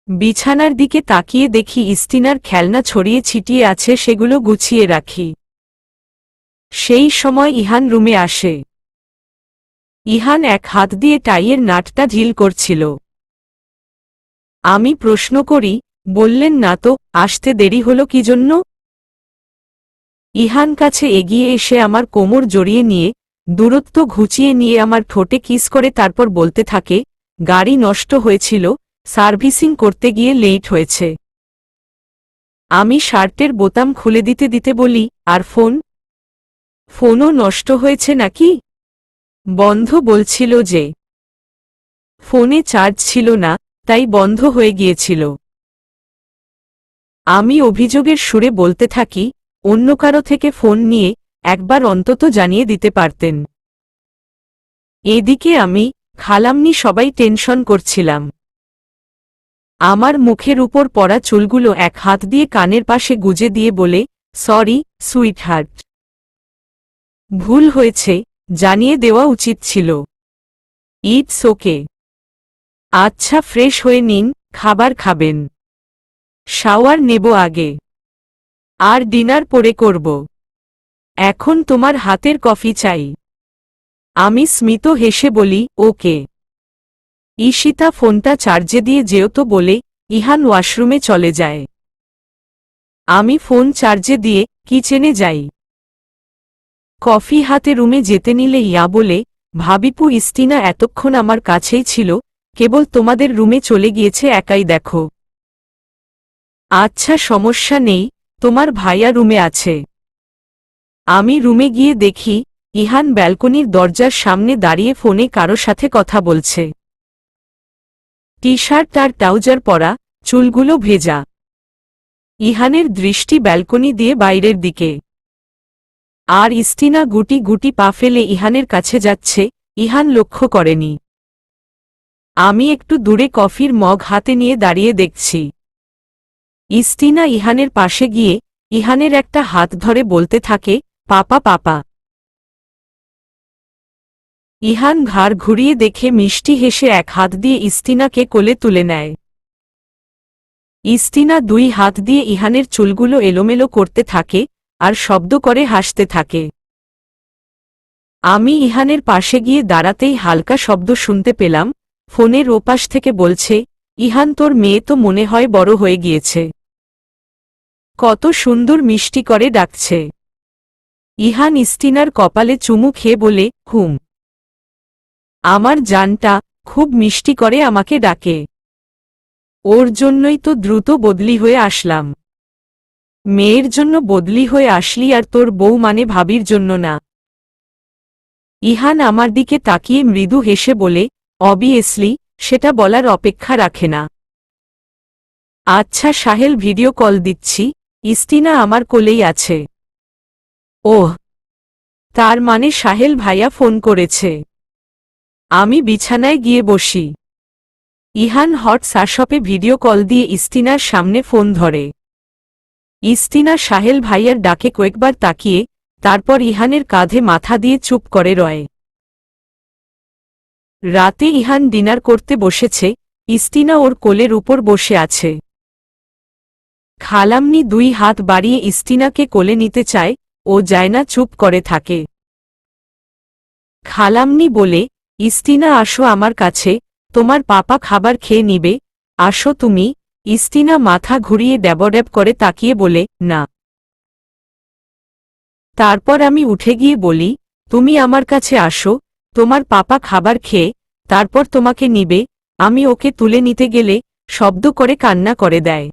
বিছানার দিকে তাকিয়ে দেখি ইস্তিনার খেলনা ছড়িয়ে ছিটিয়ে আছে, সেগুলো গুছিয়ে রাখি। সেই সময় ইহান রুমে আসে। ইহান এক হাত দিয়ে টাইয়ের নাটটা ঢিল করছিল। আমি প্রশ্ন করি, বললেন না তো, আসতে দেরি হলো কি জন্য? ইহান কাছে এগিয়ে এসে আমার কোমর জড়িয়ে নিয়ে, দূরত্ব ঘুচিয়ে নিয়ে আমার ঠোঁটে কিস করে তারপর বলতে থাকে, গাড়ি নষ্ট হয়েছিল, সার্ভিসিং করতে গিয়ে লেট হয়েছে। আমি শার্টের বোতাম খুলে দিতে দিতে বলি, আর ফোন? ফোনও নষ্ট হয়েছে নাকি? বন্ধ বলছিল যে। ফোনে চার্জ ছিল না, তাই বন্ধ হয়ে গিয়েছিল। আমি অভিযোগের সুরে বলতে থাকি, অন্য কারো থেকে ফোন নিয়ে একবার অন্তত জানিয়ে দিতে পারতেন। এদিকে আমি, খালামনি সবাই টেনশন করছিলাম। আমার মুখের উপর পড়া চুলগুলো এক হাত দিয়ে কানের পাশে গুজে দিয়ে বলে, সরি সুইটহার্ট। ভুল হয়েছে, জানিয়ে দেওয়া উচিত ছিল। It's okay. আচ্ছা, ফ্রেশ হয়ে নিন, খাবার খাবেন। শাওয়ার নেব আগে। আর ডিনার পরে করব। এখন তোমার হাতের কফি চাই। আমি স্মিত হেসে বলি, ওকে। ঈশিতা ফোনটা চার্জে দিয়ে যেও বলে ইহান ওয়াশরুমে চলে যায়। আমি ফোন চার্জে দিয়ে কিচেনে যাই। কফি হাতে রুমে যেতে নিলে ইয়া বলে, ভাবিপু ইস্তিনা এতক্ষণ আমার কাছেই ছিল, কেবল তোমাদের রুমে চলে গিয়েছে, একাই দেখো। আচ্ছা, সমস্যা নেই, তোমার ভাইয়া রুমে আছে। আমি রুমে গিয়ে দেখি ইহান ব্যালকনির দরজার সামনে দাঁড়িয়ে ফোনে কারো সাথে কথা বলছে। টি শার্ট আর ট্রাউজার পরা, চুলগুলো ভেজা। ইহানের দৃষ্টি ব্যালকনি দিয়ে বাইরের দিকে। আর ইস্তিনা গুটি গুটি পা ফেলে ইহানের কাছে যাচ্ছে, ইহান লক্ষ্য করেনি। আমি একটু দূরে কফির মগ হাতে নিয়ে দাঁড়িয়ে দেখছি। ইস্তিনা ইহানের পাশে গিয়ে ইহানের একটা হাত ধরে বলতে থাকে, পাপা পাপা। ইহান ঘাড় ঘুরিয়ে দেখে মিষ্টি হেসে এক হাত দিয়ে ইস্তিনাকে কোলে তুলে নেয়। ইস্তিনা দুই হাত দিয়ে ইহানের চুলগুলো এলোমেলো করতে থাকে আর শব্দ করে হাসতে থাকে। আমি ইহানের পাশে গিয়ে দাঁড়াতেই হালকা শব্দ শুনতে পেলাম, ফোনের ওপাশ থেকে বলছে, ইহান তোর মেয়ে তো মনে হয় বড় হয়ে গিয়েছে। কত সুন্দর মিষ্টি করে ডাকছে। ইহান ইস্তিনার কপালে চুমু খেয়ে বলে, হুম। আমার জানটা খুব মিষ্টি করে আমাকে ডাকে। ওর জন্যই তো দ্রুত বদলি হয়ে আসলাম। মেয়ের জন্য বদলি হয়ে আসলি, আর তোর বউ মানে ভাবির জন্য না। ইহান আমার দিকে তাকিয়ে মৃদু হেসে বলে, অবভিয়াসলি, সেটা বলার অপেক্ষা রাখে না। আচ্ছা সাহেল, ভিডিও কল দিচ্ছি, ইস্তিনা আমার কোলেই আছে। ওহ, তার মানে সাহেল ভাইয়া ফোন করেছে। আমি বিছানায় গিয়ে বসি। ইহান হট সাশপে ভিডিও কল দিয়ে ইস্তিনার সামনে ফোন ধরে। ইস্তিনা সাহেল ভাইয়ার ডাকে কয়েকবার তাকিয়ে তারপর ইহানের কাঁধে মাথা দিয়ে চুপ করে রয়। রাতে ইহান ডিনার করতে বসেছে, ইস্তিনা ওর কোলের উপর বসে আছে। খালামনি দুই হাত বাড়িয়ে ইস্তিনাকে কোলে নিতে চায়, ও যায় না, চুপ করে থাকে। খালামনি বলে, ইস্তিনা আসো আমার কাছে, তোমার পাপা খাবার খেয়ে নিবে, আসো তুমি। ইস্তিনা মাথা ঘুরিয়ে ড্যাবড্যাব করে তাকিয়ে বলে, না। তারপর আমি উঠে গিয়ে বলি, তুমি আমার কাছে আসো, তোমার পাপা খাবার খেয়ে তারপর তোমাকে নিবে। আমি ওকে তুলে নিতে গেলে শব্দ করে কান্না করে দেয়।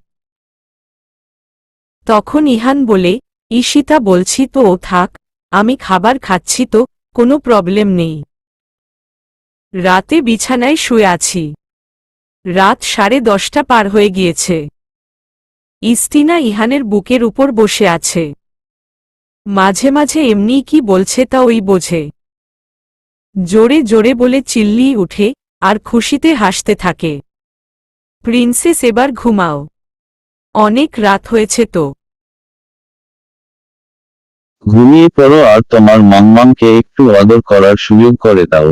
তখন ইহান বলে, ঈশিতা বলছি তো ও থাক, আমি খাবার খাচ্ছি তো, কোনো প্রবলেম নেই। রাতে বিছানায় শুয়ে আছি। রাত 10:30 পার হয়ে গিয়েছে। ইস্তিনা ইহানের বুকের উপর বসে আছে। মাঝে মাঝে এমনিই কি বলছে তা ওই বোঝে। জোরে জোরে বলে চিল্লিয়ে উঠে আর খুশিতে হাসতে থাকে। প্রিন্সেস, এবার ঘুমাও, অনেক রাত হয়েছে তো। ঘুমিয়ে পড়ো আর তোমার মাম্মামকে একটু আদর করার সুযোগ করে দাও।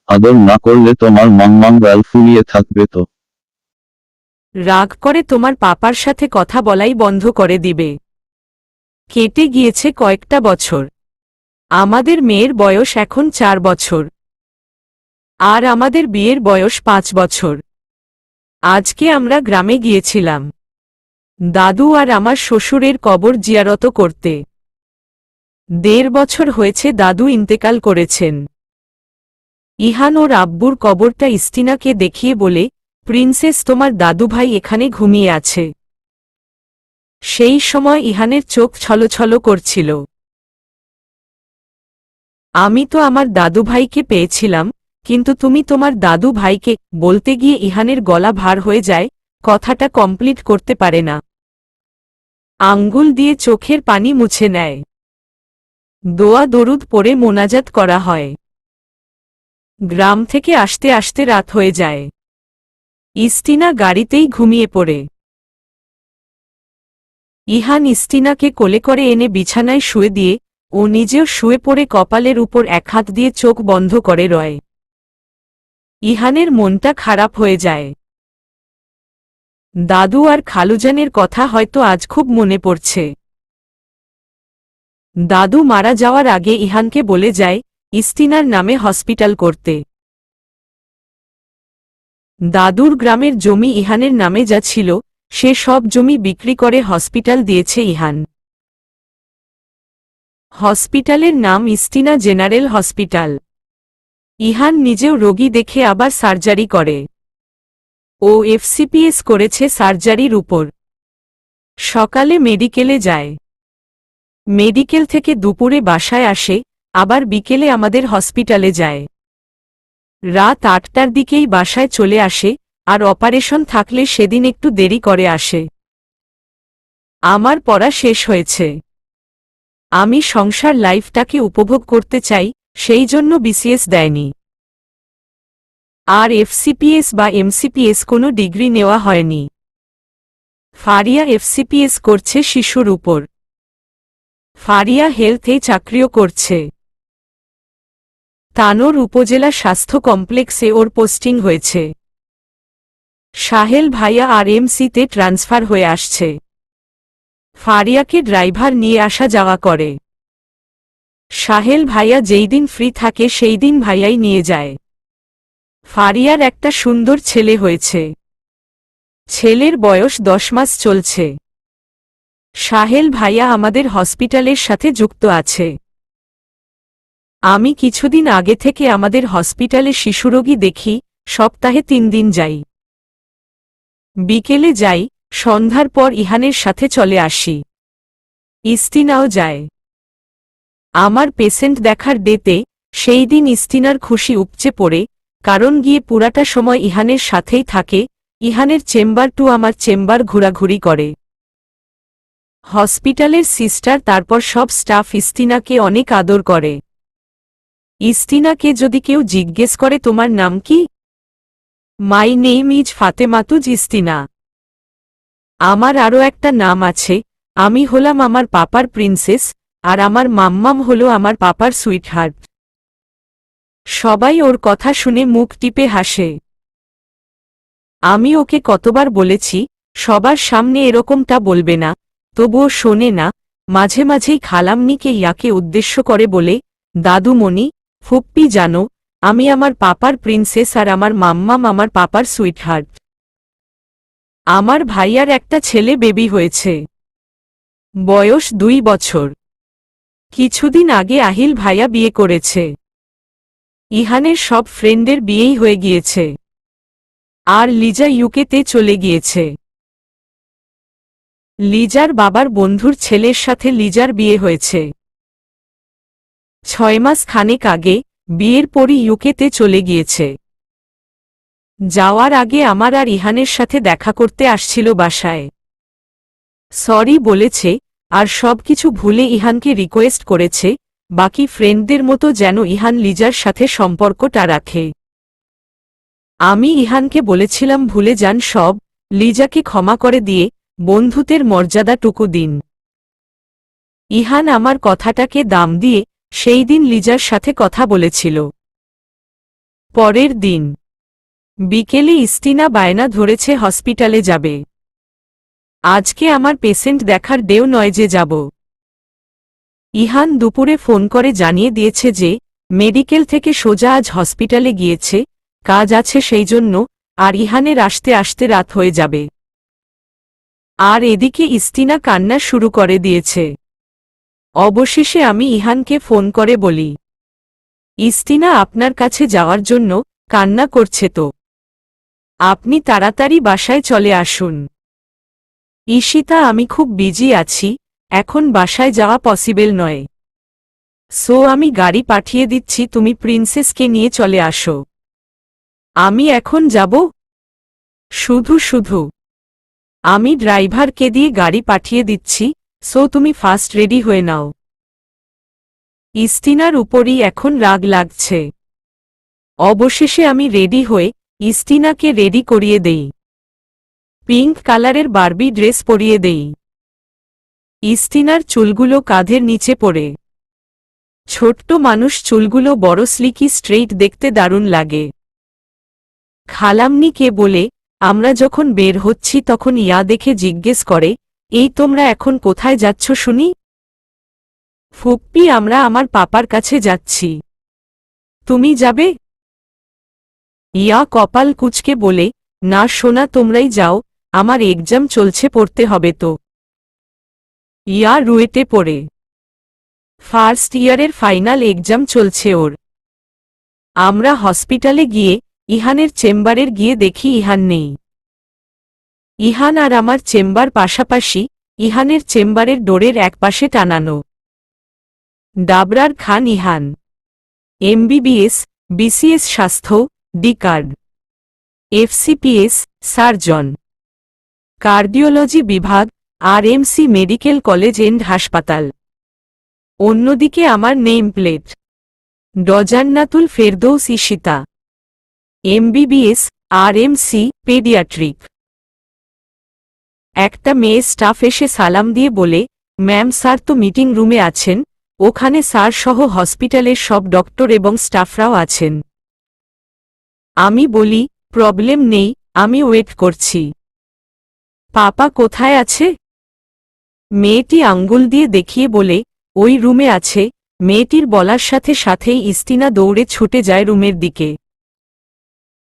আদর না করলে তোমার মাম্মাম গাল ফুলিয়ে থাকবে তো। রাগ করে তোমার পাপার সাথে কথা বলাই বন্ধ করে দিবে। কেটে গিয়েছে কয়েকটা বছর। আমাদের মেয়ের বয়স এখন 4 বছর। আর আমাদের বিয়ের বয়স 5 বছর। আজকে আমরা গ্রামে গিয়েছিলাম দাদু আর আমার শ্বশুরের কবর জিয়ারত করতে। 1.5 বছর হয়েছে দাদু ইন্তেকাল করেছেন। ইহান ওর আব্বুর কবরটা ইস্তিনাকে দেখিয়ে বলে, প্রিন্সেস তোমার দাদুভাই এখানে ঘুমিয়ে আছে। সেই সময় ইহানের চোখ ছলছল করছিল। আমি তো আমার দাদুভাইকে পেয়েছিলাম, কিন্তু তুমি তোমার দাদু ভাইকে বলতে গিয়ে ইহানের গলা ভার হয়ে যায়, কথাটা কমপ্লিট করতে পারে না। আঙ্গুল দিয়ে চোখের পানি মুছে নেয়। দোয়া দরুদ পড়ে মোনাজাত করা হয়। গ্রাম থেকে আসতে আসতে রাত হয়ে যায়। ইস্তিনা গাড়িতেই ঘুমিয়ে পড়ে। ইহান ইস্তিনাকে কোলে করে এনে বিছানায় শুয়ে দিয়ে ও নিজেও শুয়ে পড়ে কপালের উপর এক হাত দিয়ে চোখ বন্ধ করে রয়। ইহানের মনটা খারাপ হয়ে যায়। দাদু আর খালুজানের কথা হয়তো আজ খুব মনে পড়ছে। দাদু মারা যাওয়ার আগে ইহানকে বলে যায় ইস্তিনার নামে হসপিটাল করতে। দাদুর গ্রামের জমি ইহানের নামে যা ছিল সে সব জমি বিক্রি করে হসপিটাল দিয়েছে ইহান। হসপিটালের নাম ইস্তিনা জেনারেল হসপিটাল। ইহান নিজেও রোগী দেখে আবার সার্জারি করে। ও এফসিপিএস করেছে সার্জারির উপর। সকালে মেডিকেলে যায়। মেডিকেল থেকে দুপুরে বাসায় আসে, আবার বিকেলে আমাদের হসপিটালে যায়। রাত 8টার দিকেই বাসায় চলে আসে, আর অপারেশন থাকলে সেদিন একটু দেরি করে আসে। আমার পড়া শেষ হয়েছে। আমি সংসার লাইফটাকে উপভোগ করতে চাই, সেই জন্য বিসিএস দেয়নি। আর এফসিপিএস বা এমসিপিএস কোনো ডিগ্রি নেওয়া হয়নি। ফারিয়া এফসিপিএস করছে শিশুর উপর। ফারিয়া হেলথে চাকরিও করছে। তানোর উপজেলা স্বাস্থ্য কমপ্লেক্সে ওর পোস্টিং হয়েছে। সাহেল ভাইয়া আর এমসিতে ট্রান্সফার হয়ে আসছে। ফারিয়াকে ড্রাইভার নিয়ে আসা যাওয়া করে। সাহেল ভাইয়া যেই দিন ফ্রি থাকে সেই দিন ভাইয়াই নিয়ে যায়। ফারিয়ার একটা সুন্দর ছেলে হয়েছে। ছেলের বয়স 10 মাস চলছে। সাহেল ভাইয়া আমাদের হসপিটালের সাথে যুক্ত আছে। আমি কিছুদিন আগে থেকে আমাদের হসপিটালে শিশুরোগী দেখি, সপ্তাহে 3 দিন যাই। বিকেলে যাই, সন্ধ্যার পর ইহানের সাথে চলে আসি। ইস্তিনাও যায়। আমার পেশেন্ট দেখার ডেতে সেই দিন ইস্তিনার খুশি উপচে পড়ে, কারণ গিয়ে পুরাটা সময় ইহানের সাথেই থাকে। ইহানের চেম্বার টু আমার চেম্বার ঘোরাঘুরি করে। হসপিটালের সিস্টার তারপর সব স্টাফ ইস্তিনাকে অনেক আদর করে। ইস্তিনাকে যদি কেউ জিজ্ঞেস করে তোমার নাম কি, মাই নেম ইজ ফাতেমাতুজ ইস্তিনা। আমার আরও একটা নাম আছে, আমি হলাম আমার পাপার প্রিন্সেস, আর আমার মাম্মাম হলো আমার পাপার সুইটহার্ট। সবাই ওর কথা শুনে মুখ টিপে হাসে। আমি ওকে কতবার বলেছি সবার সামনে এরকমটা বলবে না, তবুও শোনে না। মাঝে মাঝেই খালাম্নিকে ইয়াকে উদ্দেশ্য করে বলে, দাদুমণি, ফুপ্পি জানো, আমি আমার পাপার প্রিন্সেস আর আমার মাম্মাম আমার পাপার সুইটহার্ট। আমার ভাইয়ার একটা ছেলে বেবি হয়েছে। বয়স 2 বছর। কিছুদিন আগে আহিল ভাইয়া বিয়ে করেছে। ইহানের সব ফ্রেন্ডের বিয়েই হয়ে গিয়েছে। আর লিজা ইউকেতে চলে গিয়েছে। লিজার বাবার বন্ধুর ছেলের সাথে লিজার বিয়ে হয়েছে। 6 মাস খানেক আগে বিয়ের পরই ইউকেতে চলে গিয়েছে। যাওয়ার আগে আমার আর ইহানের সাথে দেখা করতে আসছিল বাসায়। সরি বলেছে, আর সবকিছু ভুলে ইহানকে রিকোয়েস্ট করেছে বাকি ফ্রেন্ডদের মতো যেন ইহান লিজার সাথে সম্পর্কটা রাখে। আমি ইহানকে বলেছিলাম ভুলে যান সব, লিজাকে ক্ষমা করে দিয়ে বন্ধুত্বের মর্যাদাটুকু দিন। ইহান আমার কথাটাকে দাম দিয়ে সেই দিন লিজার সাথে কথা বলেছিল। পরের দিন বিকেলে ইস্তিনা বায়না ধরেছে হসপিটালে যাবে। আজকে আমার পেশেন্ট দেখার ডেও নয় যে যাব। ইহান দুপুরে ফোন করে জানিয়ে দিয়েছে যে মেডিকেল থেকে সোজা আজ হসপিটালে গিয়েছে, কাজ আছে সেই জন্য, আর ইহানের আসতে আসতে রাত হয়ে যাবে। আর এদিকে ইস্তিনা কান্না শুরু করে দিয়েছে। অবশেষে আমি ইহানকে ফোন করে বলি, ইস্তিনা আপনার কাছে যাওয়ার জন্য কান্না করছে তো, আপনি তাড়াতাড়ি বাসায় চলে আসুন। ঈশিতা, আমি খুব বিজি আছি, এখন বাসায় যাওয়া পসিবল নয়। সো আমি গাড়ি পাঠিয়ে দিচ্ছি, তুমি প্রিন্সেসকে নিয়ে চলে আসো। আমি এখন যাব? শুধু শুধু আমি ড্রাইভারকে দিয়ে গাড়ি পাঠিয়ে দিচ্ছি, সো তুমি ফার্স্ট রেডি হয়ে নাও। ইস্তিনার উপরই এখন রাগ লাগছে। অবশেষে আমি রেডি হয়ে ইস্তিনাকে রেডি করিয়ে দেই। পিঙ্ক কালারের বারবি ড্রেস পরিয়ে দেই। ইস্তিনার চুলগুলো কাঁধের নিচে পড়ে। ছোট্ট মানুষ চুলগুলো বড় স্লিকি স্ট্রেইট, দেখতে দারুণ লাগে। খালাম্নিকে বলে আমরা যখন বের হচ্ছি তখন ইয়া দেখে জিজ্ঞেস করে, এই তোমরা এখন কোথায় যাচ্ছ শুনি? ফুপ্পি, আমরা আমার পাপার কাছে যাচ্ছি। তুমি যাবে? ইয়া কপাল কুঁচকে বলে, না সোনা, তোমরাই যাও, আমার এক্সাম চলছে, পড়তে হবে তো। ইয়া রুয়েটে পড়ে। ফার্স্ট ইয়ারের ফাইনাল এক্সাম চলছে ওর। আমরা হসপিটালে গিয়ে ইহানের চেম্বারের গিয়ে দেখি ইহান নেই। ইহান আর আমার চেম্বার পাশাপাশি, ইহানের চেম্বারের ডোরের একপাশে টানানো। ডাবরার খান ইহান, এমবিবিএস, বিসিএস স্বাস্থ্য, D card, FCPS, surgeon, cardiology বিভাগ, আরএমসি মেডিকেল কলেজ এন্ড হাসপাতাল। অন্যদিকে আমার নেম প্লেট, ডজান্নাতুল Ferdous Ishita, MBBS, RMC, paediatric. একটা মেয়ে স্টাফ এসে সালাম দিয়ে বলে, ম্যাম স্যার তো মিটিং রুমে আছেন, ওখানে স্যার সহ হসপিটালের সব ডক্টর এবং স্টাফরাও আছেন। আমি বলি, প্রবলেম নেই, আমি ওয়েট করছি। পাপা কোথায় আছে? মেয়েটি আঙ্গুল দিয়ে দেখিয়ে বলে, ওই রুমে আছে। মেয়েটির বলার সাথে সাথেই ইস্তিনা দৌড়ে ছুটে যায় রুমের দিকে।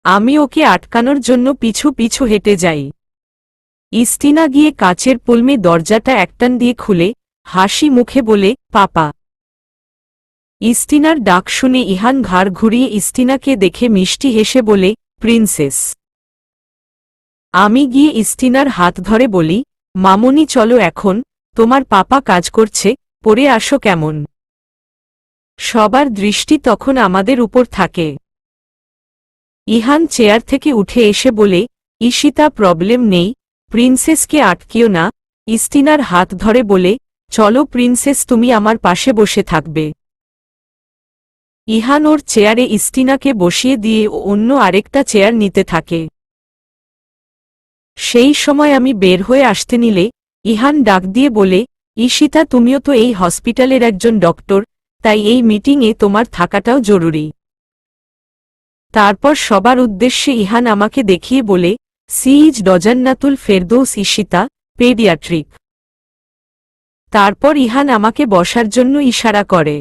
আমি ওকে আটকানোর জন্য পিছু পিছু হেঁটে যাই। ইস্তিনা গিয়ে কাচের পুলমে দরজাটা একটান দিয়ে খুলে হাসি মুখে বলে, পাপা। ইস্তিনার ডাক শুনে ইহান ঘাড় ঘুরিয়ে ইস্তিনাকে দেখে মিষ্টি হেসে বলে, প্রিন্সেস। আমি গিয়ে ইস্তিনার হাত ধরে বলি, মামুনি চলো এখন, তোমার পাপা কাজ করছে, পড়ে আসো কেমন। সবার দৃষ্টি তখন আমাদের উপর থাকে। ইহান চেয়ার থেকে উঠে এসে বলে, ঈশিতা, প্রবলেম নেই, প্রিন্সেসকে আটকিও না। ইস্তিনার হাত ধরে বলে, চলো প্রিন্সেস, তুমি আমার পাশে বসে থাকবে। ইহান ওর চেয়ারে ইস্তিনাকে বসিয়ে দিয়ে অন্য আরেকটা চেয়ার নিতে থাকে। সেই সময় আমি বের হয়ে আসতে নিলে ইহান ডাক দিয়ে বলে, ঈশিতা, তুমিও তো এই হসপিটালের একজন ডক্টর, তাই এই মিটিংয়ে তোমার থাকাটাও জরুরি। তারপর সবার উদ্দেশ্যে ইহান আমাকে দেখিয়ে বলে, সিইজ ডজান্নাতুল ফেরদৌস ঈশিতা, পেডিয়াট্রিক। তারপর ইহান আমাকে বসার জন্য ইশারা করে।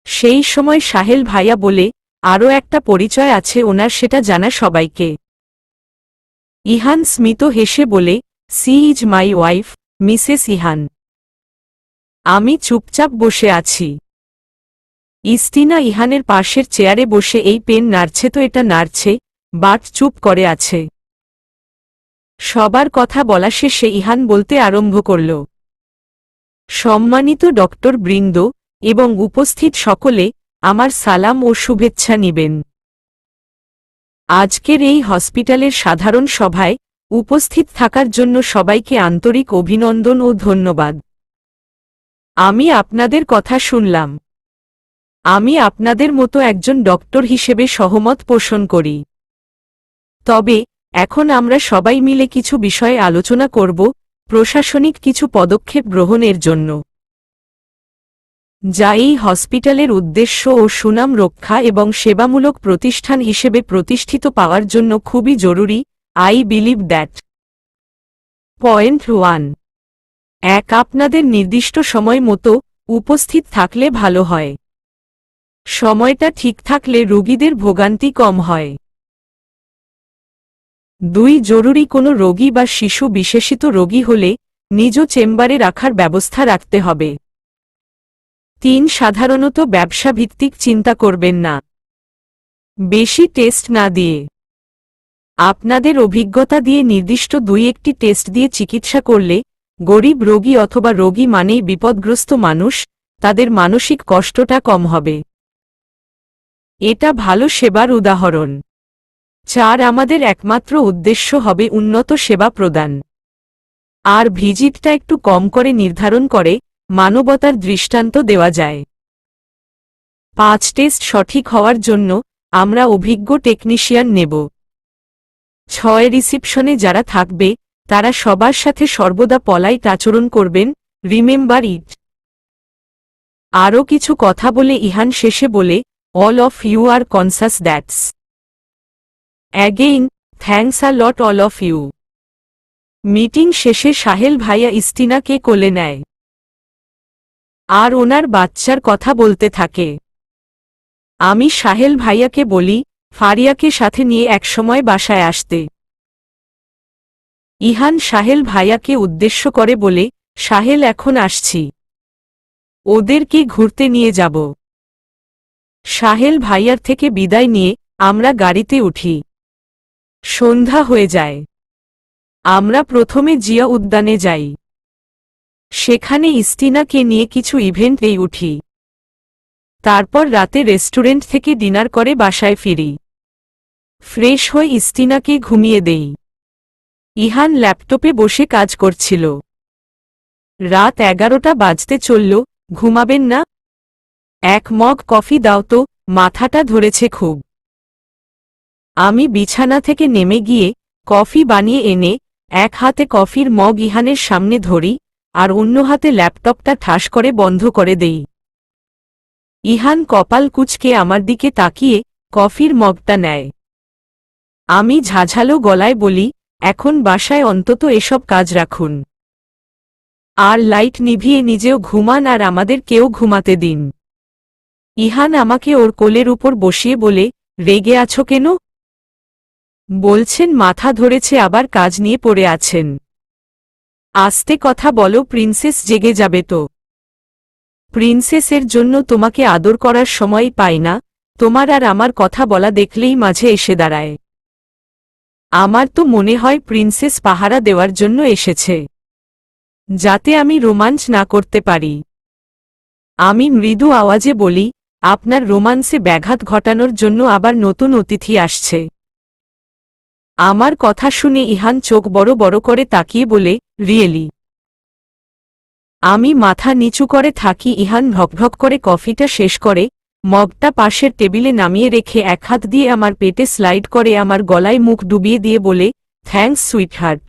সেই সময় সাহেল ভাইয়া বলে, আরও একটা পরিচয় আছে ওনার, সেটা জানা সবাইকে। ইহান স্মিত হেসে বলে, she is my wife, Mrs Ihan. আমি চুপচাপ বসে আছি। ইস্তিনা ইহানের পাশের চেয়ারে বসে এই পেন নাড়ছে তো এটা নাড়ছে, বাট চুপ করে আছে। সবার কথা বলা শেষে ইহান বলতে আরম্ভ করল, সম্মানিত ডক্টর বৃন্দ এবং উপস্থিত সকলে, আমার সালাম ও শুভেচ্ছা নিবেন। আজকের এই হসপিটালের সাধারণ সভায় উপস্থিত থাকার জন্য সবাইকে আন্তরিক অভিনন্দন ও ধন্যবাদ। আমি আপনাদের কথা শুনলাম। আমি আপনাদের মতো একজন ডক্টর হিসেবে সহমত পোষণ করি। তবে এখন আমরা সবাই মিলে কিছু বিষয়ে আলোচনা করব, প্রশাসনিক কিছু পদক্ষেপ গ্রহণের জন্য, যা এই হসপিটালের উদ্দেশ্য ও সুনাম রক্ষা এবং সেবামূলক প্রতিষ্ঠান হিসেবে প্রতিষ্ঠিত পাওয়ার জন্য খুবই জরুরি। I believe that. পয়েন্ট 1। আপনাদের নির্দিষ্ট সময় মতো উপস্থিত থাকলে ভালো হয়। সময়টা ঠিক থাকলে রোগীদের ভোগান্তি কম হয়। 2। জরুরি কোনো রোগী বা শিশু বিশেষিত রোগী হলে নিজ চেম্বারে রাখার ব্যবস্থা রাখতে হবে। 3। সাধারণত ব্যবসা ভিত্তিক চিন্তা করবেন না, বেশি টেস্ট না দিয়ে। আপনাদের অভিজ্ঞতা দিয়ে নির্দিষ্ট 2-1টি টেস্ট দিয়ে চিকিৎসা করলে গরিব রোগী অথবা রোগী মানেই বিপদগ্রস্ত মানুষ, তাদের মানসিক কষ্টটা কম হবে। এটা ভালো সেবার উদাহরণ। 4। আমাদের একমাত্র উদ্দেশ্য হবে উন্নত সেবা প্রদান। আর ভিজিটটা একটু কম করে নির্ধারণ করে মানবতার দৃষ্টান্ত দেওয়া যায়। 5। টেস্ট সঠিক হওয়ার জন্য আমরা অভিজ্ঞ টেকনিশিয়ান নেব। 6। রিসিপশনে যারা থাকবে তারা সবার সাথে সর্বদা পলাইট আচরণ করবেন, রিমেম্বার ইট। আরও কিছু কথা বলে ইহান শেষে বলে, all of you are conscious that's. Again, thanks a lot all of you. Meeting শেষে সাহেল ভাইয়া ইস্তিনাকে কোলে নেয় আর ওনার বাচ্চার কথা বলতে থাকে। আমি সাহেল ভাইয়াকে বলি ফারিয়াকে সাথে নিয়ে একসময় বাসায় আসতে। ইহান সাহেল ভাইয়াকে উদ্দেশ্য করে বলে, সাহেল এখন আসছি, ওদেরকে ঘুরতে নিয়ে যাব। সাহেল ভাইয়ার থেকে বিদায় নিয়ে আমরা গাড়িতে উঠি। সন্ধ্যা হয়ে যায়। আমরা প্রথমে জিয়া উদ্যানে যাই, সেখানে ইস্তিনাকে নিয়ে কিছু ইভেন্টে উঠি। তারপর রাতে রেস্টুরেন্ট থেকে ডিনার করে বাসায় ফিরি। ফ্রেশ হয়ে ইস্তিনাকে ঘুমিয়ে দেই। ইহান ল্যাপটপে বসে কাজ করছিল। রাত 11টা বাজতে চলল। ঘুমাবেন না? 1 মগ কফি দাও তো, মাথাটা ধরেছে খুব। আমি বিছানা থেকে নেমে গিয়ে কফি বানিয়ে এনে এক হাতে কফির মগ ইহানের সামনে ধরি আর অন্য হাতে ল্যাপটপটা ঠাস করে বন্ধ করে দেই। ইহান কপাল কুঁচকে আমার দিকে তাকিয়ে কফির মগটা নেয়। আমি ঝাঝালো গলায় বলি, এখন বাসায় অন্তত এসব কাজ রাখুন, আর লাইট নিভিয়ে নিজেও ঘুমান আর আমাদের কেউ ঘুমাতে দিন। ইহান আমাকে ওর কোলের উপর বসিয়ে বলে, রেগে আছো কেন? বলছেন মাথা ধরেছে আবার কাজ নিয়ে পড়ে আছেন। আস্তে কথা বলো, প্রিন্সেস জেগে যাবে তো। প্রিন্সেসের জন্য তোমাকে আদর করার সময় পাই না, তোমার আর আমার কথা বলা দেখলেই মাঝে এসে দাঁড়ায়। আমার তো মনে হয় প্রিন্সেস পাহারা দেওয়ার জন্য এসেছে, যাতে আমি রোমাঞ্চ না করতে পারি। আমি মৃদু আওয়াজে বলি, আপনার রোমান্সে ব্যাঘাত ঘটানোর জন্য আবার নতুন অতিথি আসছে। আমার কথা শুনে ইহান চোখ বড় বড় করে তাকিয়ে বলে, রিয়েলি? আমি মাথা নিচু করে থাকি। ইহান ভকভক করে কফিটা শেষ করে মগটা পাশের টেবিলে নামিয়ে রেখে এক হাত দিয়ে আমার পেটে স্লাইড করে আমার গলায় মুখ ডুবিয়ে দিয়ে বলে, থ্যাঙ্কস সুইটহার্ট।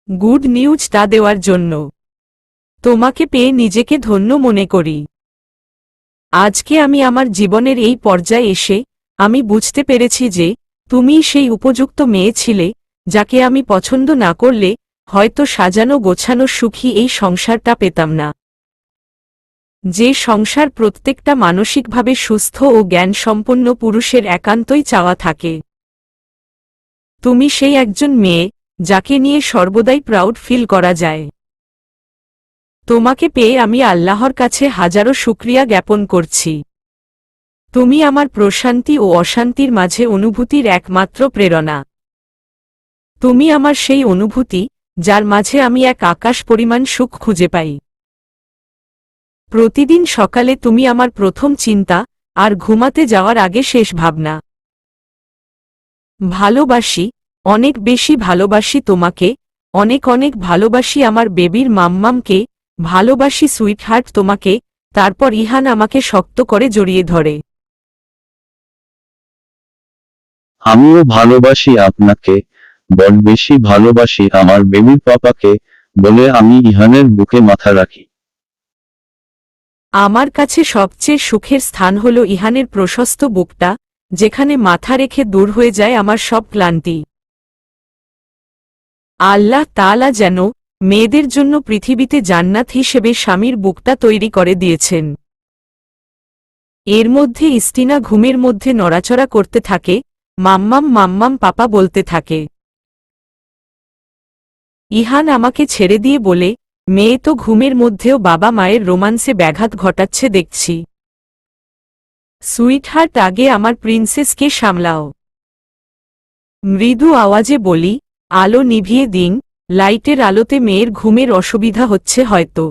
গুড নিউজ তা দেওয়ার জন্য। তোমাকে পেয়ে নিজেকে ধন্য মনে করি। আজকে আমি আমার জীবনের এই পর্যায়ে এসে আমি বুঝতে পেরেছি যে তুমিই সেই উপযুক্ত মেয়ে ছিলে, যাকে আমি পছন্দ না করলে হয়তো সাজানো গোছানো সুখী এই সংসারটা পেতাম না। যে সংসার প্রত্যেকটা মানসিকভাবে সুস্থ ও জ্ঞানসম্পন্ন পুরুষের একান্তই চাওয়া থাকে। তুমি সেই একজন মেয়ে যাকে নিয়ে সর্বদাই প্রাউড ফিল করা যায়। তোমাকে পেয়ে আমি আল্লাহর কাছে হাজারো শুকরিয়া জ্ঞাপন করছি। তুমি আমার প্রশান্তি ও অশান্তির মাঝে অনুভূতির একমাত্র প্রেরণা। তুমি আমার সেই অনুভূতি যার মাঝে আমি এক আকাশ পরিমাণ সুখ খুঁজে পাই। প্রতিদিন সকালে তুমি আমার প্রথম চিন্তা আর ঘুমাতে যাওয়ার আগে শেষ ভাবনা। ভালোবাসি, অনেক বেশি ভালোবাসি তোমাকে, অনেক অনেক ভালোবাসি আমার বেবির মাম্মামকে, ভালোবাসি সুইটহার্ট তোমাকে। তারপর ইহান আমাকে শক্ত করে জড়িয়ে ধরে। আমিও ভালোবাসি আপনাকে, বড় বেশি ভালোবাসি আমার বেবির পাপাকে, বলে আমি ইহানের বুকে মাথা রাখি। আমার কাছে সবচেয়ে সুখের স্থান হল ইহানের প্রশস্ত বুকটা, যেখানে মাথা রেখে দূর হয়ে যায় আমার সব ক্লান্তি। আল্লাহ তাআলা যেন মেয়েদের জন্য পৃথিবীতে জান্নাত হিসেবে স্বামীর বুকটা তৈরি করে দিয়েছেন। এর মধ্যে ইস্তিনা ঘুমের মধ্যে নড়াচড়া করতে থাকে, মাম্মাম মাম্মাম পাপা বলতে থাকে। ইহান আমাকে ছেড়ে দিয়ে বলে, মেয়ে তো ঘুমের মধ্যেও বাবা মায়ের রোমান্সে ব্যাঘাত ঘটাচ্ছে দেখছি। সুইটহার্ট, আগে আমার প্রিন্সেসকে সামলাও। মৃদু আওয়াজে বলি, আলো নিভিয়ে দিন, লাইটের আলোতে মেয়ের ঘুমের অসুবিধা হচ্ছে হয়তো।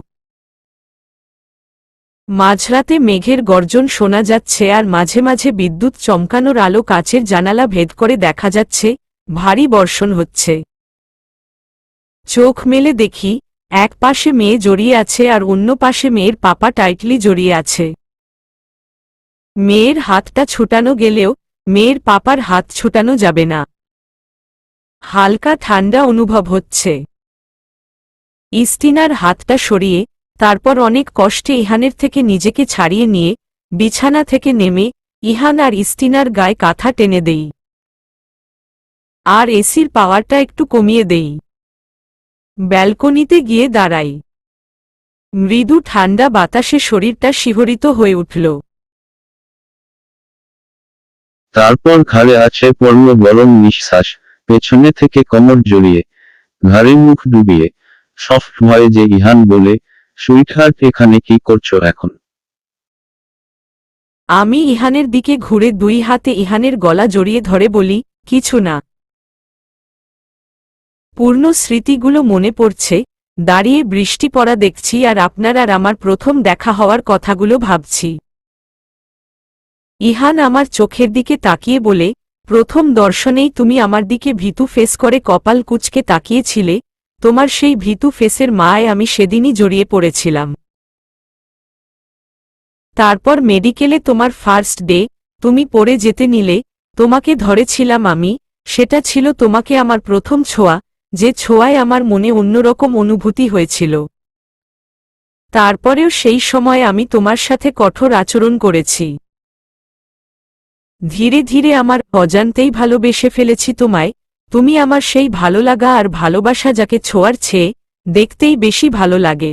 মাঝরাতে মেঘের গর্জন শোনা যাচ্ছে আর মাঝে মাঝে বিদ্যুৎ চমকানোর আলো কাচের জানালা ভেদ করে দেখা যাচ্ছে, ভারী বর্ষণ হচ্ছে। চোখ মেলে দেখি, এক পাশে মেয়ে জড়িয়ে আছে আর অন্য পাশে মেয়ের পাপা টাইটলি জড়িয়ে আছে। মেয়ের হাতটা ছুটানো গেলেও মেয়ের পাপার হাত ছুটানো যাবে না। হালকা ঠান্ডা অনুভব হচ্ছে। ইস্তিনার হাতটা সরিয়ে তারপর অনেক কষ্টে ইহানের থেকে নিজেকে ছাড়িয়ে নিয়ে বিছানা থেকে নেমে ইহান আর ইস্তিনার গায়ে কাঁথা টেনে দেই, আর এসির পাওয়ারটা একটু কমিয়ে দেই। ব্যালকনিতে গিয়ে দাঁড়াই। মৃদু ঠান্ডা বাতাসে শরীরটা শিহরিত হয়ে উঠল। তারপর ঘাড়ে আছে পড়ল গরম নিঃশ্বাস, পেছনে থেকে কোমর জড়িয়ে, ঘাড়ে মুখ ডুবিয়ে সফট ভয়েজে ইহান বলে, সুইটহার্ট এখানে কি করছো এখন? আমি ইহানের দিকে ঘুরে দুই হাতে ইহানের গলা জড়িয়ে ধরে বলি, কিছু না। পূর্ণ স্মৃতিগুলো মনে পড়ছে, দাঁড়িয়ে বৃষ্টি পড়া দেখছি আর আপনার আর আমার প্রথম দেখা হওয়ার কথাগুলো ভাবছি। ইহান আমার চোখের দিকে তাকিয়ে বলে, প্রথম দর্শনেই তুমি আমার দিকে ভীতু ফেস করে কপাল কুঁচকে তাকিয়েছিলে, তোমার সেই ভীতু ফেসের মায় আমি সেদিনই জড়িয়ে পড়েছিলাম। তারপর মেডিকেলে তোমার ফার্স্ট ডে, তুমি পড়ে যেতে নিলে, তোমাকে ধরেছিলাম আমি, সেটা ছিল তোমাকে আমার প্রথম ছোঁয়া, যে ছোঁয়ায় আমার মনে অন্যরকম অনুভূতি হয়েছিল। তারপরেও সেই সময় আমি তোমার সাথে কঠোর আচরণ করেছি। ধীরে ধীরে আমার অজান্তেই ভালোবেসে ফেলেছি তোমায়, তুমি আমার সেই ভালো লাগা আর ভালোবাসা যাকে ছোঁয়ার চেয়ে দেখতেই বেশি ভালো লাগে।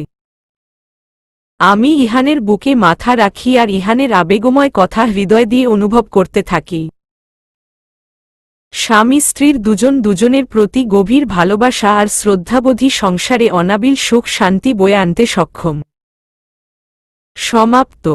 আমি ইহানের বুকে মাথা রাখি আর ইহানের আবেগময় কথা হৃদয় দিয়ে অনুভব করতে থাকি। স্বামী স্ত্রীর দুজন দুজনের প্রতি গভীর ভালোবাসা আর শ্রদ্ধাবোধী সংসারে অনাবিল সুখ শান্তি বয়ে আনতে সক্ষম। সমাপ্ত।